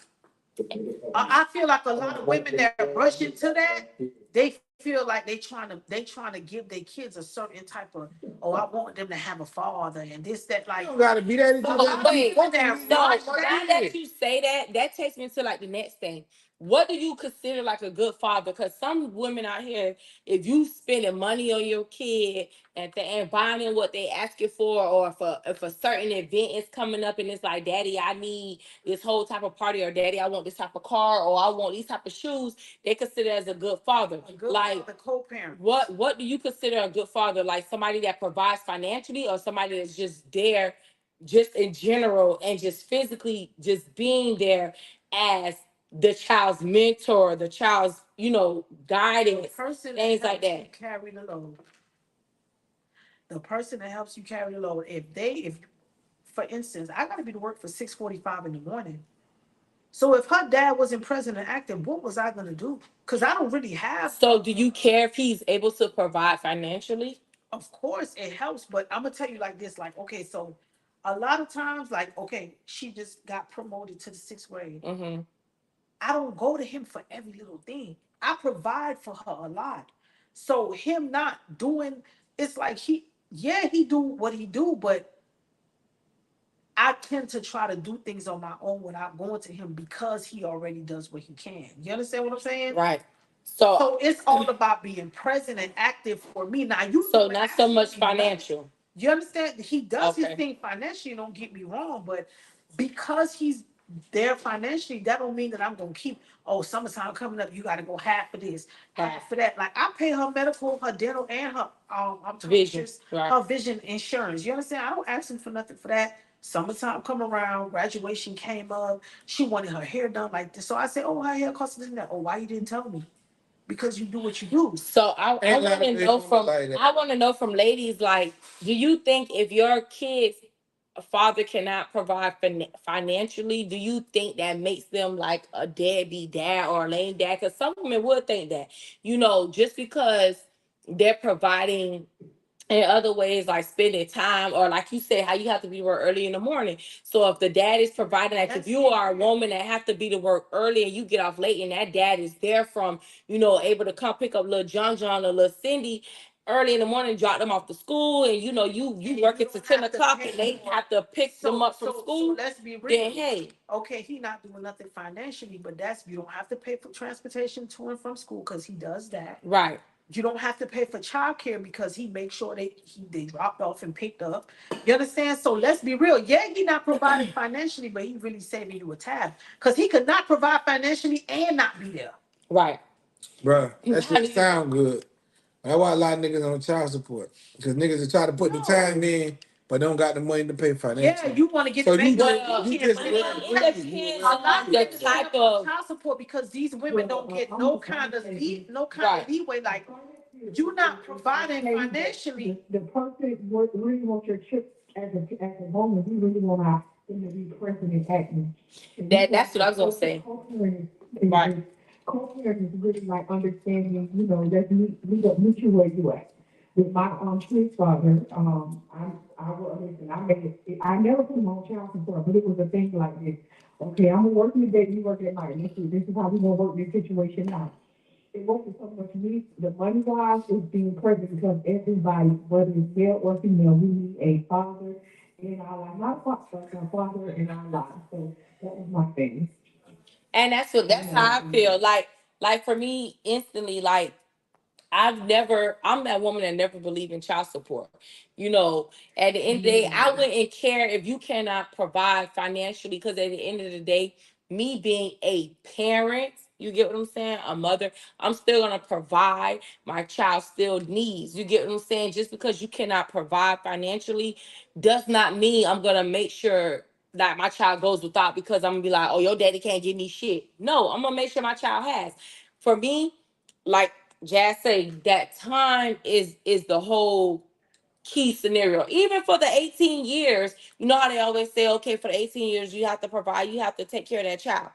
I feel like a lot of women that rush into that, they feel like they trying to give their kids a certain type of, oh, I want them to have a father and this that like. You don't gotta be that. It just so gotta be wait, fucking no, me. now My that kid. you say that, that takes me to like the next thing. What do you consider like a good father? Because some women out here, if you spending money on your kid and buying them what they asking for, or if a certain event is coming up and it's like, Daddy, I need this whole type of party, or Daddy, I want this type of car, or I want these type of shoes, they consider as a good father. A good Like father, co-parent. what do you consider a good father? Like somebody that provides financially, or somebody that's just there, just in general, and just physically just being there as the child's mentor, the child's, guidance, things like that. Carry the load. The person that helps you carry the load. If for instance, I got to be to work for 6:45 in the morning. So if her dad wasn't present and active, what was I gonna do? Because I don't really have. So do you care if he's able to provide financially? of course it helps, but I'm gonna tell you like this, like, okay, so a lot of times, like, okay, she just got promoted to the sixth grade. I don't go to him for every little thing. I provide for her a lot. So him not doing, it's like yeah, he do what he do, but I tend to try to do things on my own without going to him because he already does what he can. You understand what I'm saying? Right. So it's all about being present and active for me. Now you So not so much financial. you understand? He does his Okay. thing financially, don't get me wrong, but because he's there financially, that don't mean that I'm gonna keep, oh, summertime coming up, you gotta go half for this, half for that. Like I pay her medical, her dental, and her Vision. optometrist, Right. her vision insurance. You understand? I don't ask him for nothing for that. Summertime come around, graduation came up, she wanted her hair done like this. So I said, oh, her hair costs this and that. Oh, why you didn't tell me? Because you do what you do. So I want to know from I want to know from ladies, like, do you think if your kids father cannot provide financially, do you think that makes them like a deadbeat dad or a lame dad? Because some women would think that, just because they're providing in other ways, like spending time, or like you said, how you have to be to work early in the morning. So if the dad is providing, like if you are a woman that have to be to work early and you get off late, and that dad is there from, able to come pick up little John or little Cindy early in the morning, drop them off to school, and you work it to 10 o'clock, and they have to pick them up from school. So let's be real. Then hey, okay, he not doing nothing financially, but that's, you don't have to pay for transportation to and from school because he does that. right. You don't have to pay for childcare because he makes sure they dropped off and picked up. You understand? So let's be real. Yeah, he not providing financially, but he really saving you a tab because he could not provide financially and not be there. Right. Bruh, that shit sound good. That's why a lot of niggas on child support. Because niggas are trying to put the time in, but don't got the money to pay financially. Yeah, you want to get So it back. you just It depends on the type of child support because these women don't get no kind of leeway. Like you not providing financially. The person really wants your chips as a moment. He really want them to be present and active. that's what I was gonna say. Right. Co-parent is really like understanding, that meet you where you at. With my kid's father, I was listen, I never put him on child support, but it was a thing like this. Okay, I'm working today, you work at night. This is how we gonna work this situation out. It wasn't so much me, the money wise is being present because everybody, whether it's male or female, we need a father in our life, not a father in our lives. So that was my thing. And that's how I feel. Like for me, instantly, like I'm that woman that never believed in child support. At the end of the day, I wouldn't care if you cannot provide financially, because at the end of the day, me being a parent, you get what I'm saying? A mother, I'm still gonna provide. My child still needs. You get what I'm saying? Just because you cannot provide financially does not mean I'm gonna make sure that my child goes without, because I'm gonna be like, oh, your daddy can't give me shit. No, I'm gonna make sure my child has. For me, like Jazz say, that time is the whole key scenario. Even for the 18 years, you know how they always say, okay, for the 18 years, you have to provide, you have to take care of that child.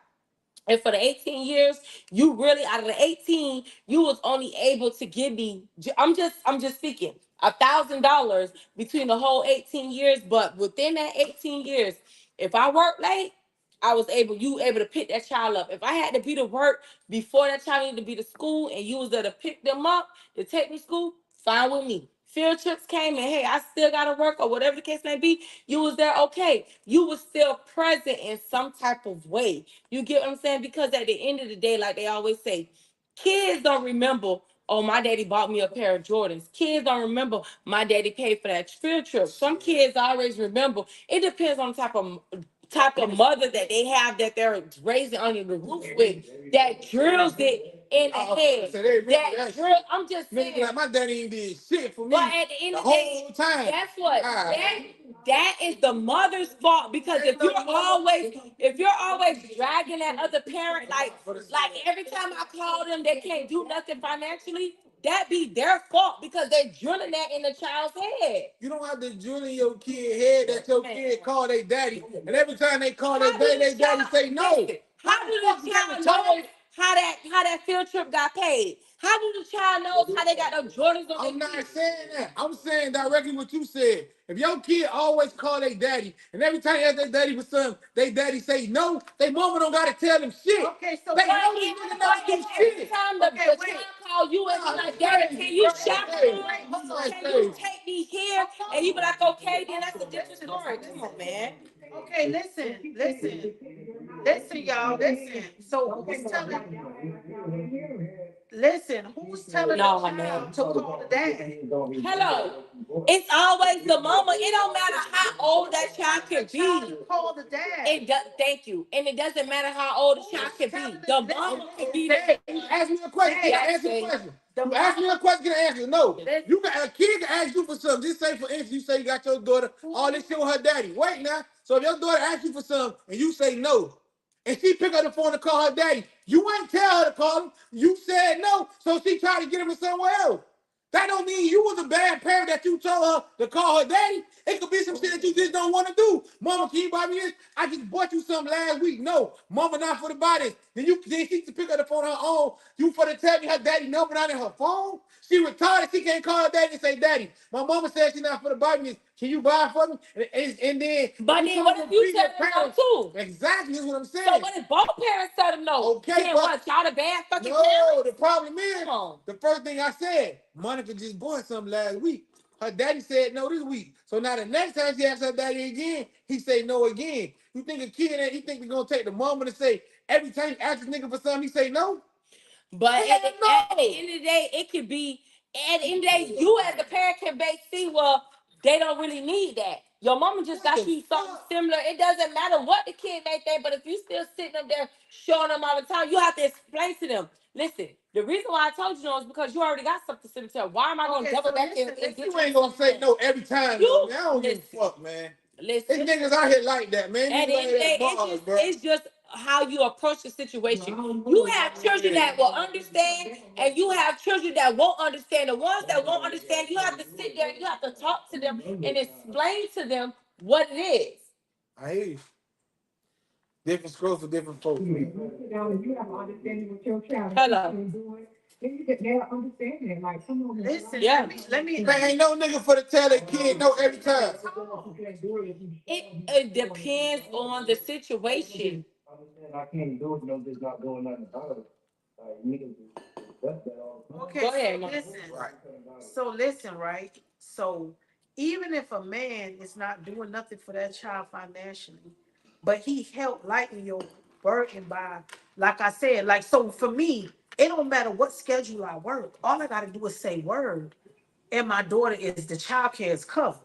And for the 18 years, you really, out of the 18, you was only able to give me, I'm just speaking, $1,000 between the whole 18 years. But within that 18 years, if I worked late, you able to pick that child up. If I had to be to work before that child needed to be to school, and you was there to pick them up, to take them to school, fine with me. Field trips came, and hey, I still gotta work, or whatever the case may be, you was there, okay. You was still present in some type of way. You get what I'm saying? Because at the end of the day, like they always say, kids don't remember, oh, my daddy bought me a pair of Jordans. Kids don't remember my daddy paid for that field trip. Some kids always remember. It depends on the type of mother that they have, that they're raising under the roof with, that drills it in the head. So they really That drill. I'm just nigga saying. like my daddy ain't did shit for me But at the end the of the day, whole time. guess what? That is the mother's fault, because if you're always dragging that other parent, like every time I call them, they can't do nothing financially. That be their fault, because they're drilling that in the child's head. You don't have to drill in your kid head that your kid call their daddy, and every time they call their daddy say no. Listen, how do the child know how that field trip got paid? How do the child knows how they got them Jordans on I'm their not feet? saying that. I'm saying directly what you said. If your kid always call their daddy, and every time they ask their daddy for something, they daddy say no, they mama don't gotta tell them shit. Okay, so They But know this every, nigga but never do every shit. time the, okay, the wait. child call you and be Nah, like, that's Daddy, crazy, can you bro. shop That's for crazy. me? That's Can you crazy. take me here? And you be like, okay, then that's a different story. Come on, man. Okay, listen, y'all, listen. So who's telling the No, man. child to call the dad? Hello. It's always the mama. It don't matter how old that child can be. Call the dad. It does. Thank you. And it doesn't matter how old the child can be. The mama can be there. Hey, you ask me a question. Can I answer the question? You ask me a question. Can I answer? No. You got a kid can ask you for something. Just say, for instance, you say you got your daughter all this shit with her daddy. Wait now. So if your daughter asks you for something and you say no, and she pick up the phone to call her daddy, you ain't tell her to call him. You said no, so she tried to get him somewhere else. That don't mean you was a bad parent that you told her to call her daddy. It could be some shit that you just don't want to do. Mama, can you buy me this? I just bought you something last week. No, mama not for the buy this. Then she to pick up the phone on her own. You for to tell me her daddy number not in her phone? She retarded. She can't call her daddy and say, Daddy, my mama said she not for the buy me this. Can you buy it for me? And then, But then what if you tell them no too? exactly is what I'm saying. So what if both parents tell them no? Okay, Then but what? Y'all the bad fucking no, parents? the problem is Come on. the first thing I said, Monica just bought something last week. Her daddy said no this week. So now the next time she asks her daddy again, he say no again. You think a kid that he think they're gonna take the moment to say every time you ask this nigga for something, he say no? But at Hell the end of the day, it could be at the end of the day, you as a parent can see, well, they don't really need that. Your mama just got you something similar. It doesn't matter what the kid may think, but if you still sitting up there showing them all the time, you have to explain to them. Listen, the reason why I told you no is because you already got something similar to them. Why am I gonna double back and get You ain't gonna say no every time, though, man. I don't give a fuck, man. Listen. There's niggas out here like that, man. At Niggas the out end of the here day, that bars, bro. it's just how you approach the situation. You have children that will understand, and you have children that won't understand. The ones that won't understand, you have to sit there and you have to talk to them and explain to them what it is. I hear you. Different scrolls for different folks. You sit down and you have an understanding with your child. Hello. Doing, then you get they'll understand that. Like, come on, man. Listen, Yeah. let me. Man, ain't no nigga for to tell that kid no every time. It depends on the situation. I can't do it, no, just not doing nothing about it. Like, niggas, that's that all. Okay, Go ahead, so Mom. listen. Right. So listen, right? So even if a man is not doing nothing for that child financially, but he helped lighten your burden by, like I said, like so for me, it don't matter what schedule I work. All I gotta do is say word, and my daughter is the child care is covered.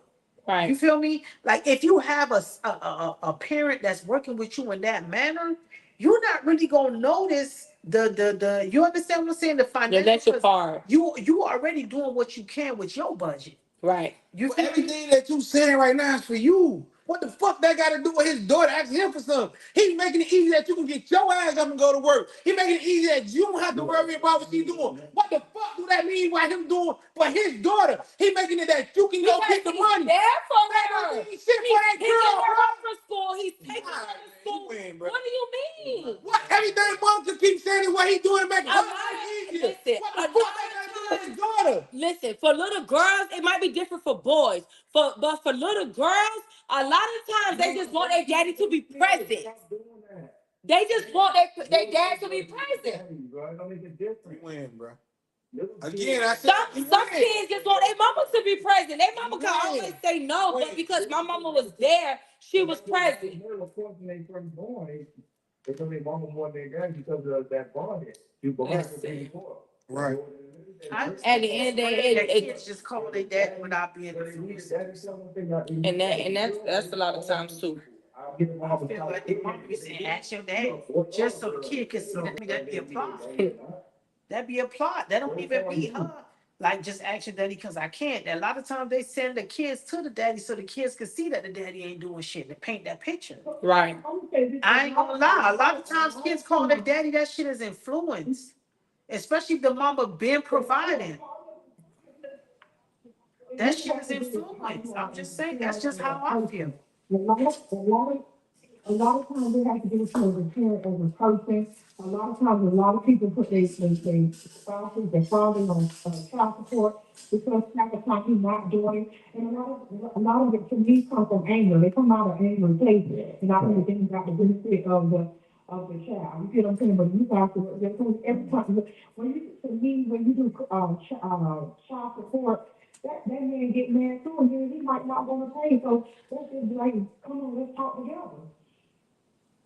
You Right. feel me? Like if you have a parent that's working with you in that manner, you're not really gonna notice the you understand what I'm saying? The The financial electric because part. you already doing what you can with your budget. Right. You Well, feel me? everything that you saying right now is for you. What the fuck that got to do with his daughter asking him for something? He making it easy that you can get your ass up and go to work. He making it easy that you don't have to worry about what she's doing. What the fuck do that mean by him doing for his daughter? He making it that you can go Because get the he's money. there for That her. don't mean shit for He's that picking girl, her bro. up for school. He's taking her Nah, to school. man, you win, bro. What do you mean? What? Everything mom can keep saying is what he doing making A her lot life of easier. listen, What a the lot fuck that got to do of with times, his daughter? listen, for little girls, it might be different for boys. But for little girls, a lot of times they just want their daddy to be present. They just want their dad to be present. You win, bro. Again, I said Some kids just want their mama to be present. Their mama can always say no, but because my mama was there, she was present. Because they mama more than their daddy because of that bond. You behind the baby for. Right. At the end of the day, kids just call their dad without being influenced. and that's a lot of times too. I feel like the mom be saying, ask your dad, just so the kid can see that that be a plot. That be a plot. That don't even be her. Like just ask your daddy because I can't. A lot of times they send the kids to the daddy so the kids can see that the daddy ain't doing shit to paint that picture. Right. I ain't gonna lie. A lot of times kids call their daddy, that shit is influence. Especially if the mama been providing. That shit is influence. I'm just saying, that's just how I feel. A lot of times they have to do with you as a parent, as a person. A lot of times, a lot of people put their spouses, their fathers on child support because half the time he's not doing it. And a lot of it to me comes from anger. They come out of anger places, and I think things got the benefit of the child. You get what I'm saying? But you have to, because every time, when you, to me, when you do child support, that man get mad too, and then he might not want to pay. So that's just like, come on, let's talk together.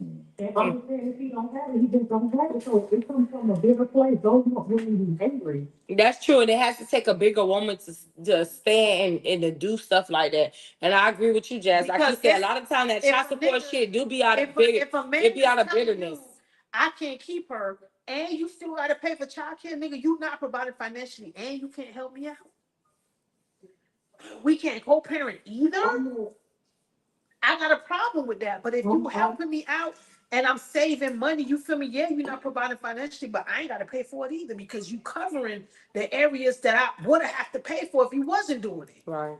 And I'm saying if he don't have it, he just don't have it. So it comes from a bigger place. Those not really be angry. That's true, and it has to take a bigger woman to stand and to do stuff like that. And I agree with you, Jazz. Like you Because said, a lot of time that child support shit do be out of big, if a man it be out is of telling bitterness. you, I can't keep her, and you still got to pay for childcare, nigga, you not providing financially, and you can't help me out. We can't co-parent either. I got a problem with that. But if you helping me out and I'm saving money, you feel me? Yeah, you're not providing financially, but I ain't got to pay for it either because you covering the areas that I would have to pay for if you wasn't doing it. Right.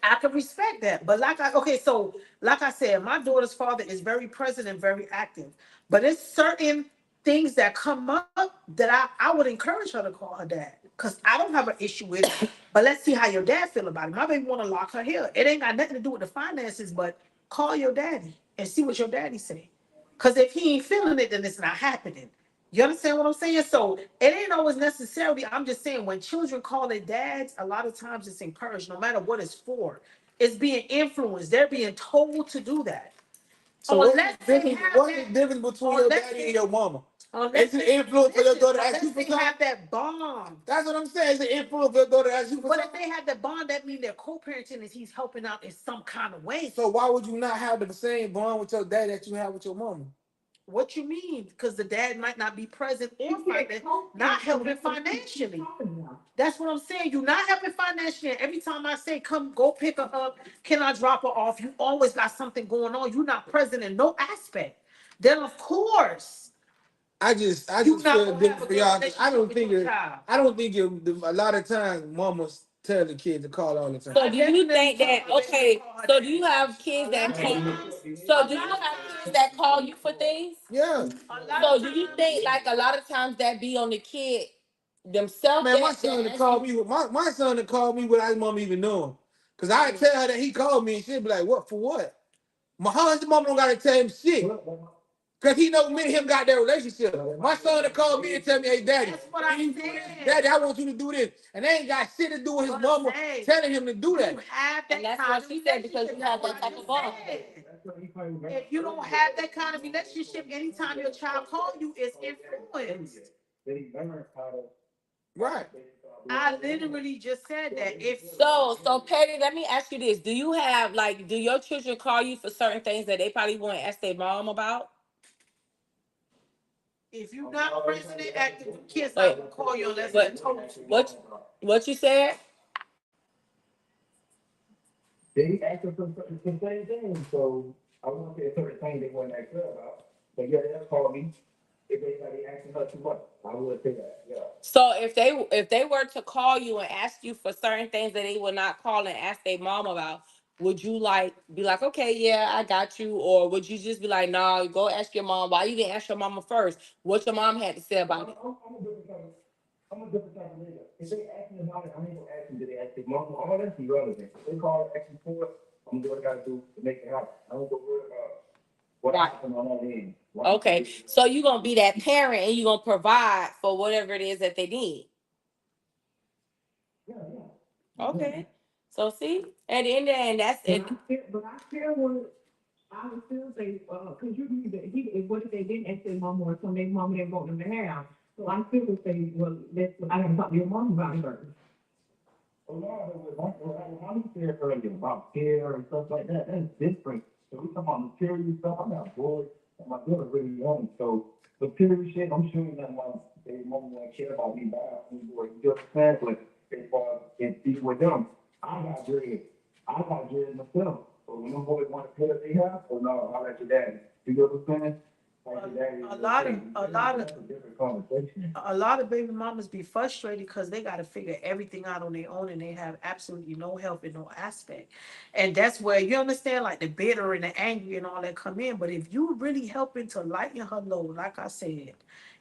I can respect that. But like I said, my daughter's father is very present and very active. But it's certain things that come up that I would encourage her to call her dad. Because I don't have an issue with it. But let's see how your dad feel about it. My baby want to lock her hair. It ain't got nothing to do with the finances, but call your daddy and see what your daddy say. Because if he ain't feeling it, then it's not happening. You understand what I'm saying? So it ain't always necessarily. I'm just saying when children call their dads, a lot of times it's encouraged, no matter what it's for. It's being influenced. They're being told to do that. So what's the difference between your daddy and your mama? It's an influence for your daughter to ask you for they something. have that bond. That's what I'm saying. It's an influence for your daughter to ask you for But if something. they have that bond, that means they're co-parenting and he's helping out in some kind of way. So why would you not have the same bond with your dad that you have with your mama? What you mean? Because the dad might not be present or not helping financially. That's what I'm saying. You're not helping financially. And every time I say, come go pick her up, can I drop her off? You always got something going on. You're not present in no aspect. Then of course, I just feel different for y'all. I don't think a lot of times mamas tell the kids to call all the time. So do you think that okay? So do you have kids that call? So do you have kids that call you for things? Yeah. So do you think like a lot of times that be on the kid themselves? Man, my son to call me. My son to call me without his mom even knowing. Cause I tell her that he called me and she'll be like, "What for? What?" My husband mom don't gotta tell him shit. Cause he know me and him got their relationship. My son to call me and tell me, "Hey, daddy, That's what I'm saying. daddy, I want you to do this," and they ain't got shit to do with his mama telling him to do that. You have that And that's what she said because you have that type of bond. If you don't have that kind of relationship, anytime your child calls you, it's influenced. Right. I literally just said that. So Patty, let me ask you this: do you have like, do your children call you for certain things that they probably want to ask their mom about? If you're not present and active, kids not gonna call you unless they're told to. What you said? They asked for some same thing, so I won't say a certain thing they weren't asking her about. But yeah, they'll call me if anybody asking her too much. I would say that, yeah. So if they were to call you and ask you for certain things that they would not call and ask their mom about, would you like be like, okay, yeah, I got you, or would you just be like, nah, go ask your mom? Why you didn't ask your mama first? What your mom had to say about it? I'm a different type of nigga. If they ask me about it, I ain't gonna ask them, did they ask their mama? All that's irrelevant. If they call and ask me for it, I'm gonna do what I gotta do to make it happen. I don't go worry about what happened on that end. Okay, so you're gonna be that parent and you're gonna provide for whatever it is that they need. Yeah, yeah. Okay. So see, at the end of the day, that's it. But I still would, I would still say, cause you need to, what if they didn't ask their mama or some their mama didn't want them to have? So I still would say, well, I gotta talk to your mom about it first. Oh, no, but with mommy said earlier about care and stuff like that, that's different. So we talking about material stuff, I got boys and my daughter really young, so the material shit, I'm sure that they mama won't care about me buying me boy, you understand? But as far as speaking with them, I got dread. I got dread myself. So when them boys want to pay what they have, oh no, I'll let your daddy. You get what I'm saying? a lot of a lot of a lot of baby mamas be frustrated because they got to figure everything out on their own and they have absolutely no help in no aspect. And that's where you understand, like the bitter and the angry and all that come in. But if you really helping to lighten her load, like I said,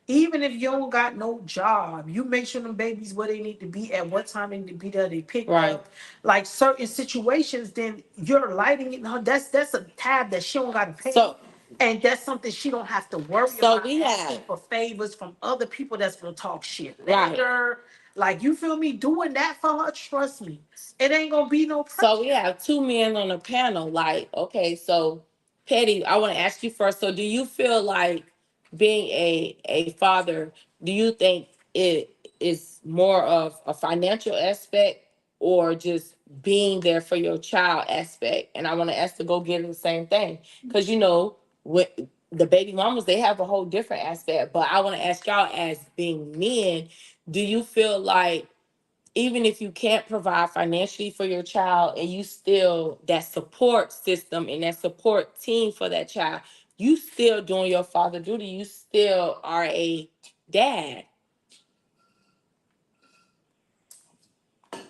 even if you don't got no job, you make sure them babies where they need to be at what time they need to be there. They pick Right. up like certain situations. Then you're lighting it. That's a tab that she don't got to pay. So And that's something she don't have to worry so about we asking have for favors from other people that's gonna talk shit right. later. Like you feel me? Doing that for her, trust me, it ain't gonna be no So we pressure. have two men on the panel. Like, okay, so Petty, I want to ask you first. So do you feel like being a father, do you think it is more of a financial aspect or just being there for your child aspect? And I want to ask the go getter the same thing. Because you know, with the baby mamas, they have a whole different aspect. But I want to ask y'all as being men, do you feel like even if you can't provide financially for your child and you still that support system and that support team for that child, you still doing your father duty, you still are a dad.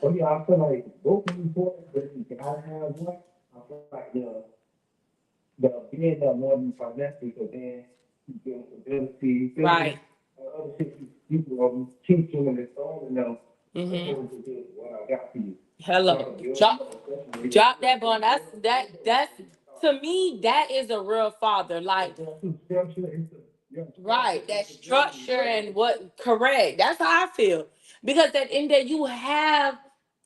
Oh yeah, I feel like both of these boys, but you can all have one. I feel like the being that more than financially, because then you get ability, you feel Right. me? Other shit you teach them and installing them. Mm-hmm. Opposed to just what I got for you. Hello. Drop that bone. That's to me, that is a real father. Like right, that structure and what correct. That's how I feel. Because at the end that you have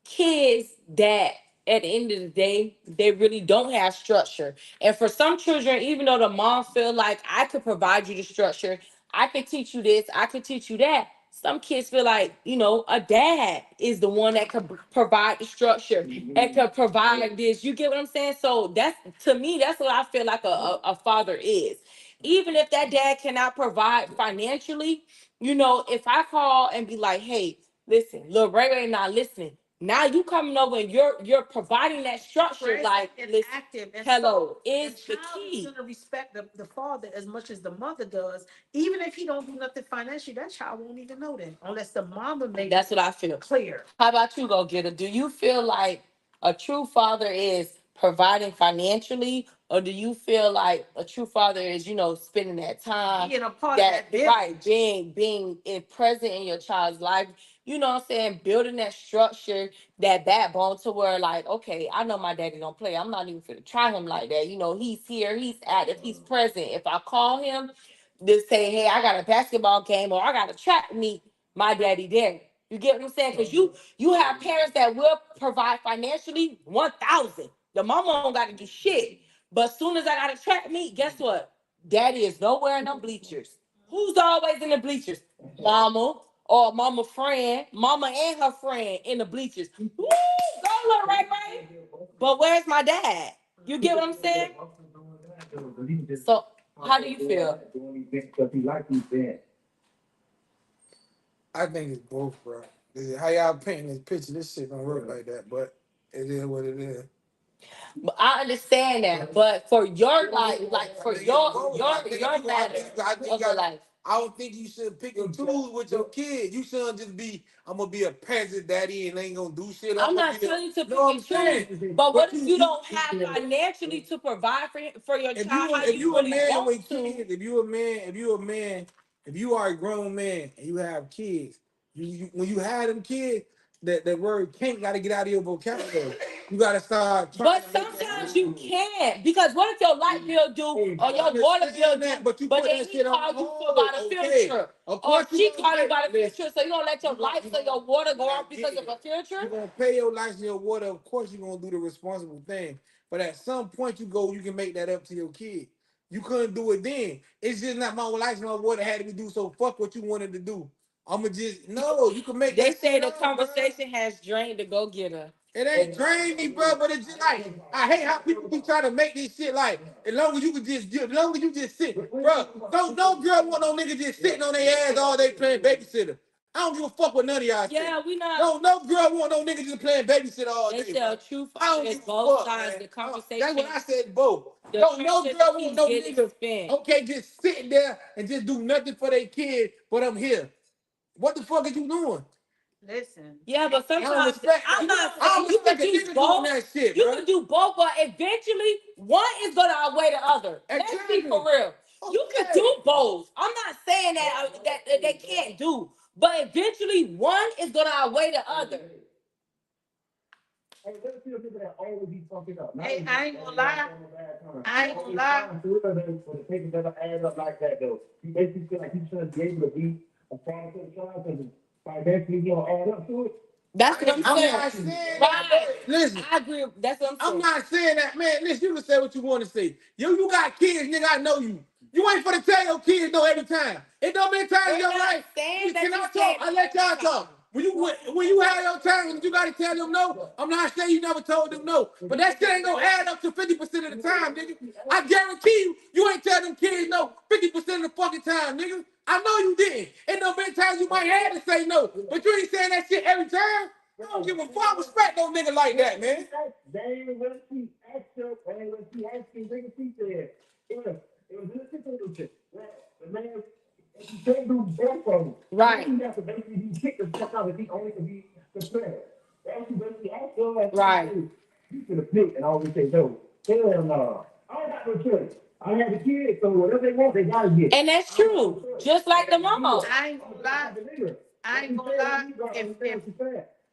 kids that at the end of the day, they really don't have structure. And for some children, even though the mom feel like I could provide you the structure, I could teach you this, I could teach you that. Some kids feel like, you know, a dad is the one that could provide the structure and could provide this. You get what I'm saying? So that's to me, that's what I feel like a father is. Even if that dad cannot provide financially, you know, if I call and be like, hey, listen, little Ray Ray not listening. Now you coming over and you're providing that structure, like And listen, active. And hello, so is the the child is key. gonna respect the father as much as the mother does. Even if he don't do nothing financially, that child won't even know that unless the mama makes That's what I feel. clear. How about you, go getter? Do you feel like a true father is providing financially, or do you feel like a true father is, you know, spending that time, Being a part of that that business. right, being in present in your child's life? You know what I'm saying? Building that structure, that backbone to where, like, okay, I know my daddy don't play. I'm not even gonna try him like that. You know, he's here, he's active, he's present. If I call him, just say, hey, I got a basketball game or I got a track meet, my daddy there. You get what I'm saying? Because you have parents that will provide financially 1,000. The mama don't got to do shit. But as soon as I got a track meet, guess what? Daddy is nowhere in the bleachers. Who's always in the bleachers? Mama or mama friend, mama and her friend in the bleachers. Woo, go look right, right. But where's my dad? You get what I'm saying? So how do you feel? Because he like these bands. I think it's both, bro. How y'all painting this picture? This shit don't work like that, but it is what it is. But I understand that. But for your life, like for your matter of the life. I don't think you should pick and choose with your kid. You shouldn't just be, I'm gonna be a peasant daddy and ain't gonna do shit. I'm not telling you to pick and choose, but what if you don't have financially to provide for your child how if you you a really man want with to? kids, if you are a grown man and you have kids, you when you have them kids, that word can't gotta get out of your vocabulary. You gotta start trying But to make that sometimes shit you move. can't because what if your light bill do or your water bill do, But you but put then that he shit on called you for hold. about a field Okay. trip, Of or course you she gonna called you pay. about a field trip, so you gonna let your You lights or gonna, your water go off yeah, because of a field you're trip? gonna pay your lights and your water. Of course, you're gonna do the responsible thing. But at some point, you can make that up to your kid. You couldn't do it then. It's just not my lights, my water had to be do. So fuck what you wanted to do. I'ma just no. You can make They that say shit the up, bro. conversation has drained the go getter. It ain't drain me, bro. But it's just like I hate how people keep trying to make this shit like as long as you just sit, bro. No girl want no nigga just sitting on their ass all day playing babysitter. I don't give a fuck what none of y'all say. Yeah, we not. No girl want no nigga just playing babysitter all They day. tell truth I don't is give a both fuck, sides. man. The conversation. That's what I said, both. The No girl conversation want keeps no getting nigga. spent. Okay, just sitting there and just do nothing for their kid, but I'm here. What the fuck are you doing? Listen. Yeah, but I don't sometimes respect I'm that. not I don't saying you can respect a do nigga doing both. that shit, You bro. can do both, but eventually one is gonna outweigh the other. Let's be Exactly. for real. You can Okay. do both. I'm not saying that they can't do, but eventually one is gonna outweigh the other. Hey, let's see a nigga that always be fucking up. Hey, I ain't gonna lie. I ain't gonna lie. For the papers never add up like that though. You basically feel like you shouldn't be able to be a father to the child because financially you don't add up to it. That's what I'm I'm saying. not saying that, Right. but listen. I agree. That's what I'm I'm saying. not saying that, man. Listen, you can say what you want to say. You got kids, nigga. I know you. You ain't for to tell your kids no every time. It don't be times in We're your not life. saying that Can you I say talk? it I let every y'all time. talk. When you have your time, you gotta tell them no. I'm not saying you never told them no, but that shit ain't gonna add up to 50% of the time, nigga. I guarantee you ain't tell them kids no 50% of the fucking time, nigga. I know you didn't. And no many times you might have to say no, but you ain't saying that shit every time. I don't give a fuck. Respect no nigga like that, man. They ain't let you ask her, they ain't let you ask you, nigga, she said, it was in the situation. Well, the man, if you can't do both of them, Right. you have to basically be kicked the fuck out if he only can be the player. That's you basically ask her, like, Right. you should have picked and always say no. Hell no. I don't got no choice. I have a kid, so whatever they want, they gotta get. And that's true. Just like the mom. I ain't gonna lie. I ain't gonna lie.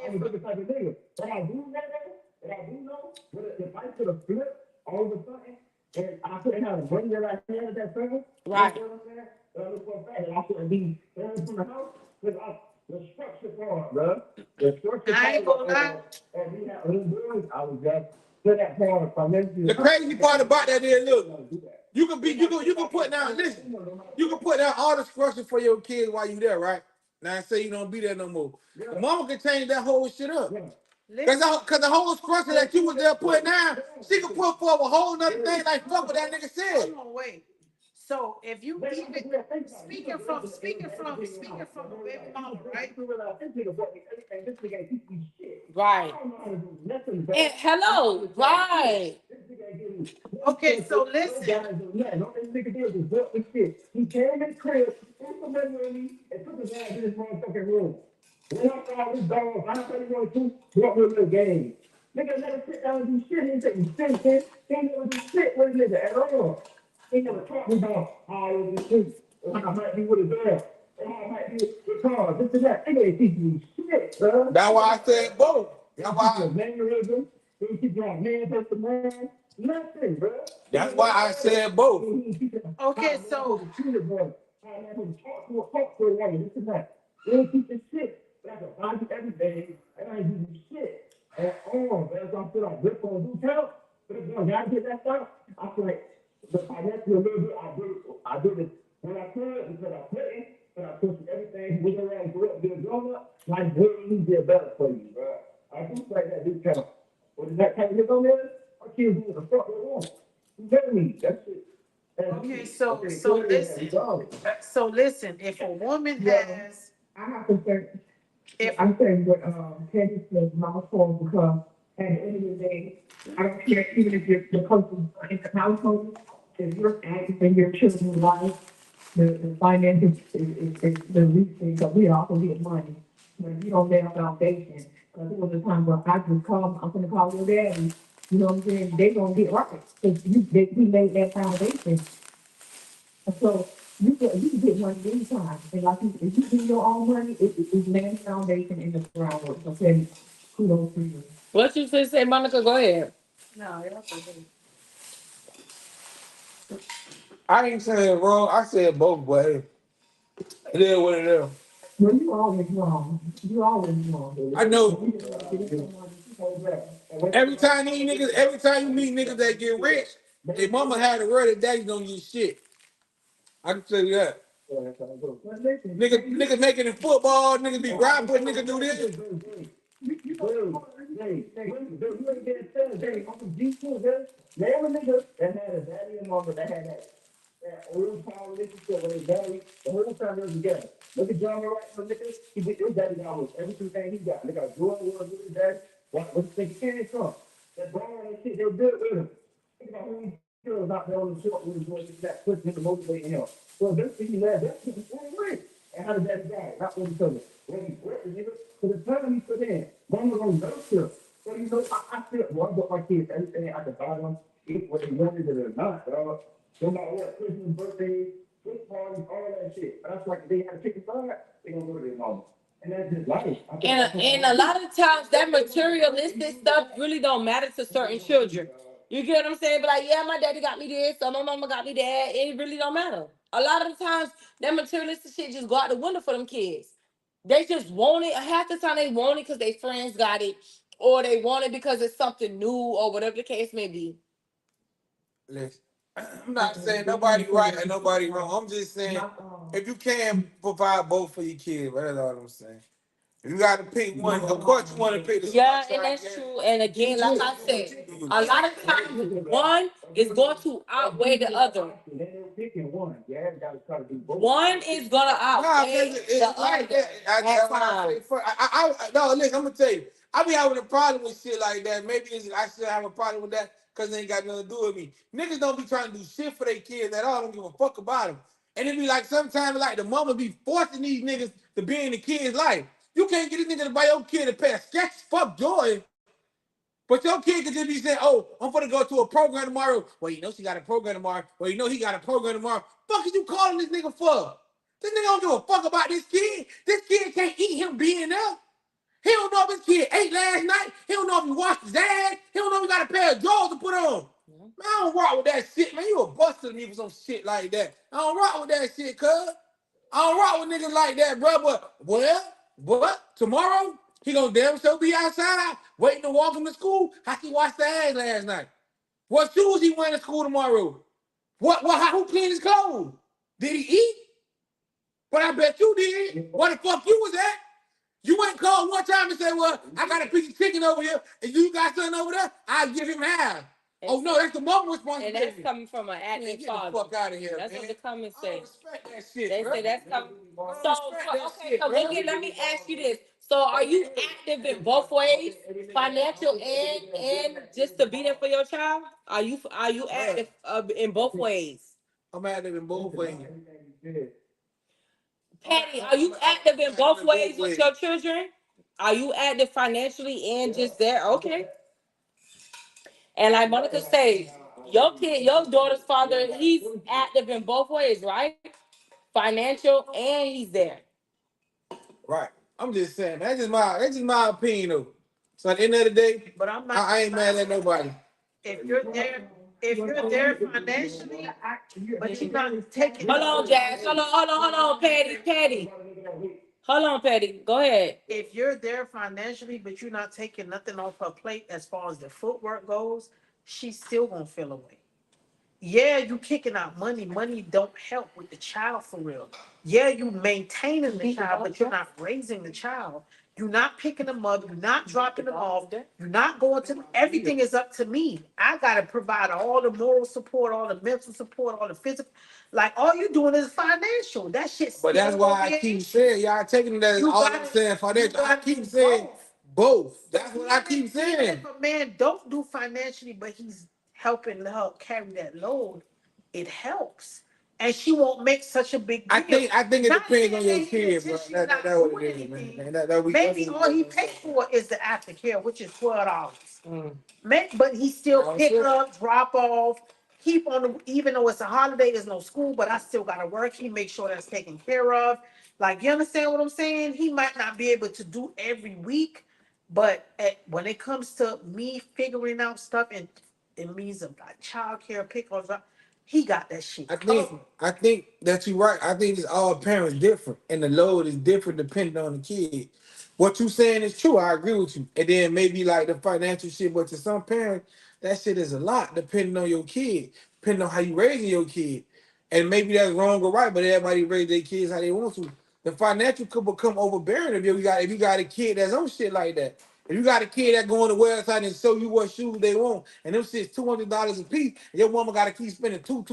I'm a different type of nigga. But I do know that, I do know, if I could have flipped all of a sudden, and I couldn't have the money that I had at that time, Right. you know what I'm saying? But I look for a fact that I couldn't be going from the house, because the structure part, bro. The structure I ain't gonna lie. part, and we had little girls, I was just to that part financially. The crazy part about that is, look, you can put down, listen, you can put down all the structure for your kids while you there, right? Now I say you don't be there no more. The mama can change that whole shit up. Cause the whole structure that you was there putting down, she can put forward a whole nother thing like fuck what that nigga said. Hold on, wait. So if you even speaking from a baby mama, right? Right. And hello. Right. Okay, so listen. He came in the crib, put some money on me, and took his ass in his motherfucking room. Went out for all his dogs. I don't think he wanted to. Brought me a little game. Nigga never sit down and do shit. He didn't take me serious. He ain't never do shit with a nigga at all. He never talked about how I was in street, or how I might be with a girl, or how I might be with cars, this and that. Nigga ain't teach me shit, bro. That's why I said both. That's why mannerism. They teach you how man takes the man. Nothing, bro. That's why I said both. Okay, so Talk to a woman, this and that. They don't teach you shit. But I can buy you everything, and I ain't do shit at all. But as I feel like this on do count, but if you gotta get that stuff, I feel like the financial a little bit, I did it when I could because I couldn't, but I pushed everything. We around grew up, be a grown up, life way easier, better for you, bro. I do like that do count. But if that kind of get on there, our kids do what the fuck they want. You tell me that shit. okay, so listen, if a woman has I have to say, if I'm saying what Candy said, mama told because at the end of the day, I don't care even if you're the person in the household, if you're active in your children's life, the finances is the least thing, because we also get money. But if you don't lay a foundation, because there was a time where I just called, I'm gonna call your daddy, you know what I'm saying? They gonna get right, because he laid that foundation. And so you can get money anytime. And like if you do your own money, it's laying foundation in the groundwork. Okay, kudos to you. What you say, Monica? Go ahead. no, y'all forget. I ain't saying wrong. I said both, but hey, it is what it is. Well, you always wrong. You always wrong. I know. You just gotta get it someone to hold back. Every time you meet niggas that get rich, their mama had a word that daddy don't get shit. I can tell you that. Niggas making it football, niggas be grinding, but niggas do this. You ain't get it done. Uncle G too, man. Name a nigga that had a daddy and mama that had that old time relationship with his daddy the whole time they was together. Look at John right now, nigga. He get his daddy got almost everything he got. They got Jordan was with his daddy. What you think he came from? That Brown and shit, they were good with him. Think about who he kills out there on the short with his boy, that pushing him, motivating him. So eventually he led that shit the same way. And how did that die? Not with each other. When he quit, the nigga, for the time he put in, one was on nurture. So you know, I feel well, I got my kids everything I could buy them, eat what they wanted or not, dog. No matter what, Christmas, birthday, Good parties, all that shit. But that's like they had to pick a side, they gonna go to their mama. And that's just life. I think And a lot of times that materialistic stuff really don't matter to certain children. You get what I'm saying? But like, yeah, my daddy got me this, or my mama got me that. It really don't matter. A lot of the times that materialistic shit just go out the window for them kids. They just want it. Half the time they want it because their friends got it, or they want it because it's something new, or whatever the case may be. Listen, I'm not saying nobody right and nobody wrong. I'm just saying if you can provide both for your kids, that's all I'm saying. If you got to pick one, of course you want to pick the Yeah, smart and side. that's true. And again, like I said, a lot of times one is going to outweigh the other. One is gonna Nah, outweigh because the it's like other that. at When I say times. fuck, no, listen, I'm gonna tell you, I be having a problem with shit like that. Maybe I should have a problem with that because it ain't got nothing to do with me. Niggas don't be trying to do shit for their kids at all. Don't give a fuck about them. And it be like sometimes like the mama be forcing these niggas to be in the kid's life. You can't get this nigga to buy your kid a pair of sketches. Fuck Joy. But your kid could just be saying, "Oh, I'm gonna go to a program tomorrow." Well, you know she got a program tomorrow. Well, you know he got a program tomorrow. Fuck is you calling this nigga for? This nigga don't give a fuck about this kid. This kid can't eat him being there. He don't know if his kid ate last night. He don't know if he washed his ass. He don't know if he got a pair of drawers to put on. Man, I don't rock with that shit, man. You a buster to me for some shit like that. I don't rock with that shit, cuz. I don't rock with niggas like that, bro. But what? Tomorrow he gonna damn sure be outside waiting to walk him to school. How he washed the ass last night? What shoes he wearing to school tomorrow? Who cleaned his clothes? Did he eat? But I bet you did. What the fuck you was at? You ain't called one time and said, "Well, I got a piece of chicken over here, and you got something over there. I'll give him half." Oh no, that's the mama's responsibility. And that's coming from an active Man, get father. the fuck out of here, That's man. what the comments I say. don't respect that shit, They bro. say that's coming. I So, don't respect that okay, shit, so bro. let me ask you this. So are you active in both ways, financial and just to be there for your child? Are you active in both ways? I'm active in both ways. Patty, are you active in both ways with your children? Are you active financially and just there? Okay. And like Monica said, your daughter's father, he's active in both ways, right? Financial and he's there. Right. I'm just saying. That's just my opinion though. So at the end of the day, But I'm not. I ain't mad at nobody. If you're there, if you're there financially, but you're not taking. Hold on, Jazz. Hold on, Patty. Patty. Hold on, Patty. Go ahead. If you're there financially, but you're not taking nothing off her plate as far as the footwork goes, she's still gonna feel away. Yeah, you kicking out money. Money don't help with the child for real. Yeah, you maintaining the child, but you're not raising the child. You're not picking them up. You're not dropping them off. You're not going to. Everything is up to me. I gotta provide all the moral support, all the mental support, all the physical. Like all you doing is financial. That shit. But that's why I keep saying y'all taking that as all I'm saying financial. I keep saying both. That's what I keep saying. If a man don't do financially, but he's helping her carry that load, it helps. And she won't make such a big deal. I think it depends on your kid, bro. That's what it is, man. Maybe all he pays for is the aftercare, which is $12. But he still pick up, drop off, keep on the, even though it's a holiday, there's no school, but I still gotta work. He makes sure that's taken care of. Like, you understand what I'm saying? He might not be able to do every week, but when it comes to me figuring out stuff and it means of like childcare, pick up, he got that shit covered. I think that you're right. I think it's all parents different, and the load is different depending on the kid. What you saying is true. I agree with you. And then maybe like the financial shit, but to some parents, that shit is a lot depending on your kid, depending on how you raising your kid. And maybe that's wrong or right, but everybody raise their kids how they want to. The financial could become overbearing if you got a kid that's on shit like that. If you got a kid that go on the website and show you what shoes they want, and them shit's $200 a piece, and your mama got to keep spending two,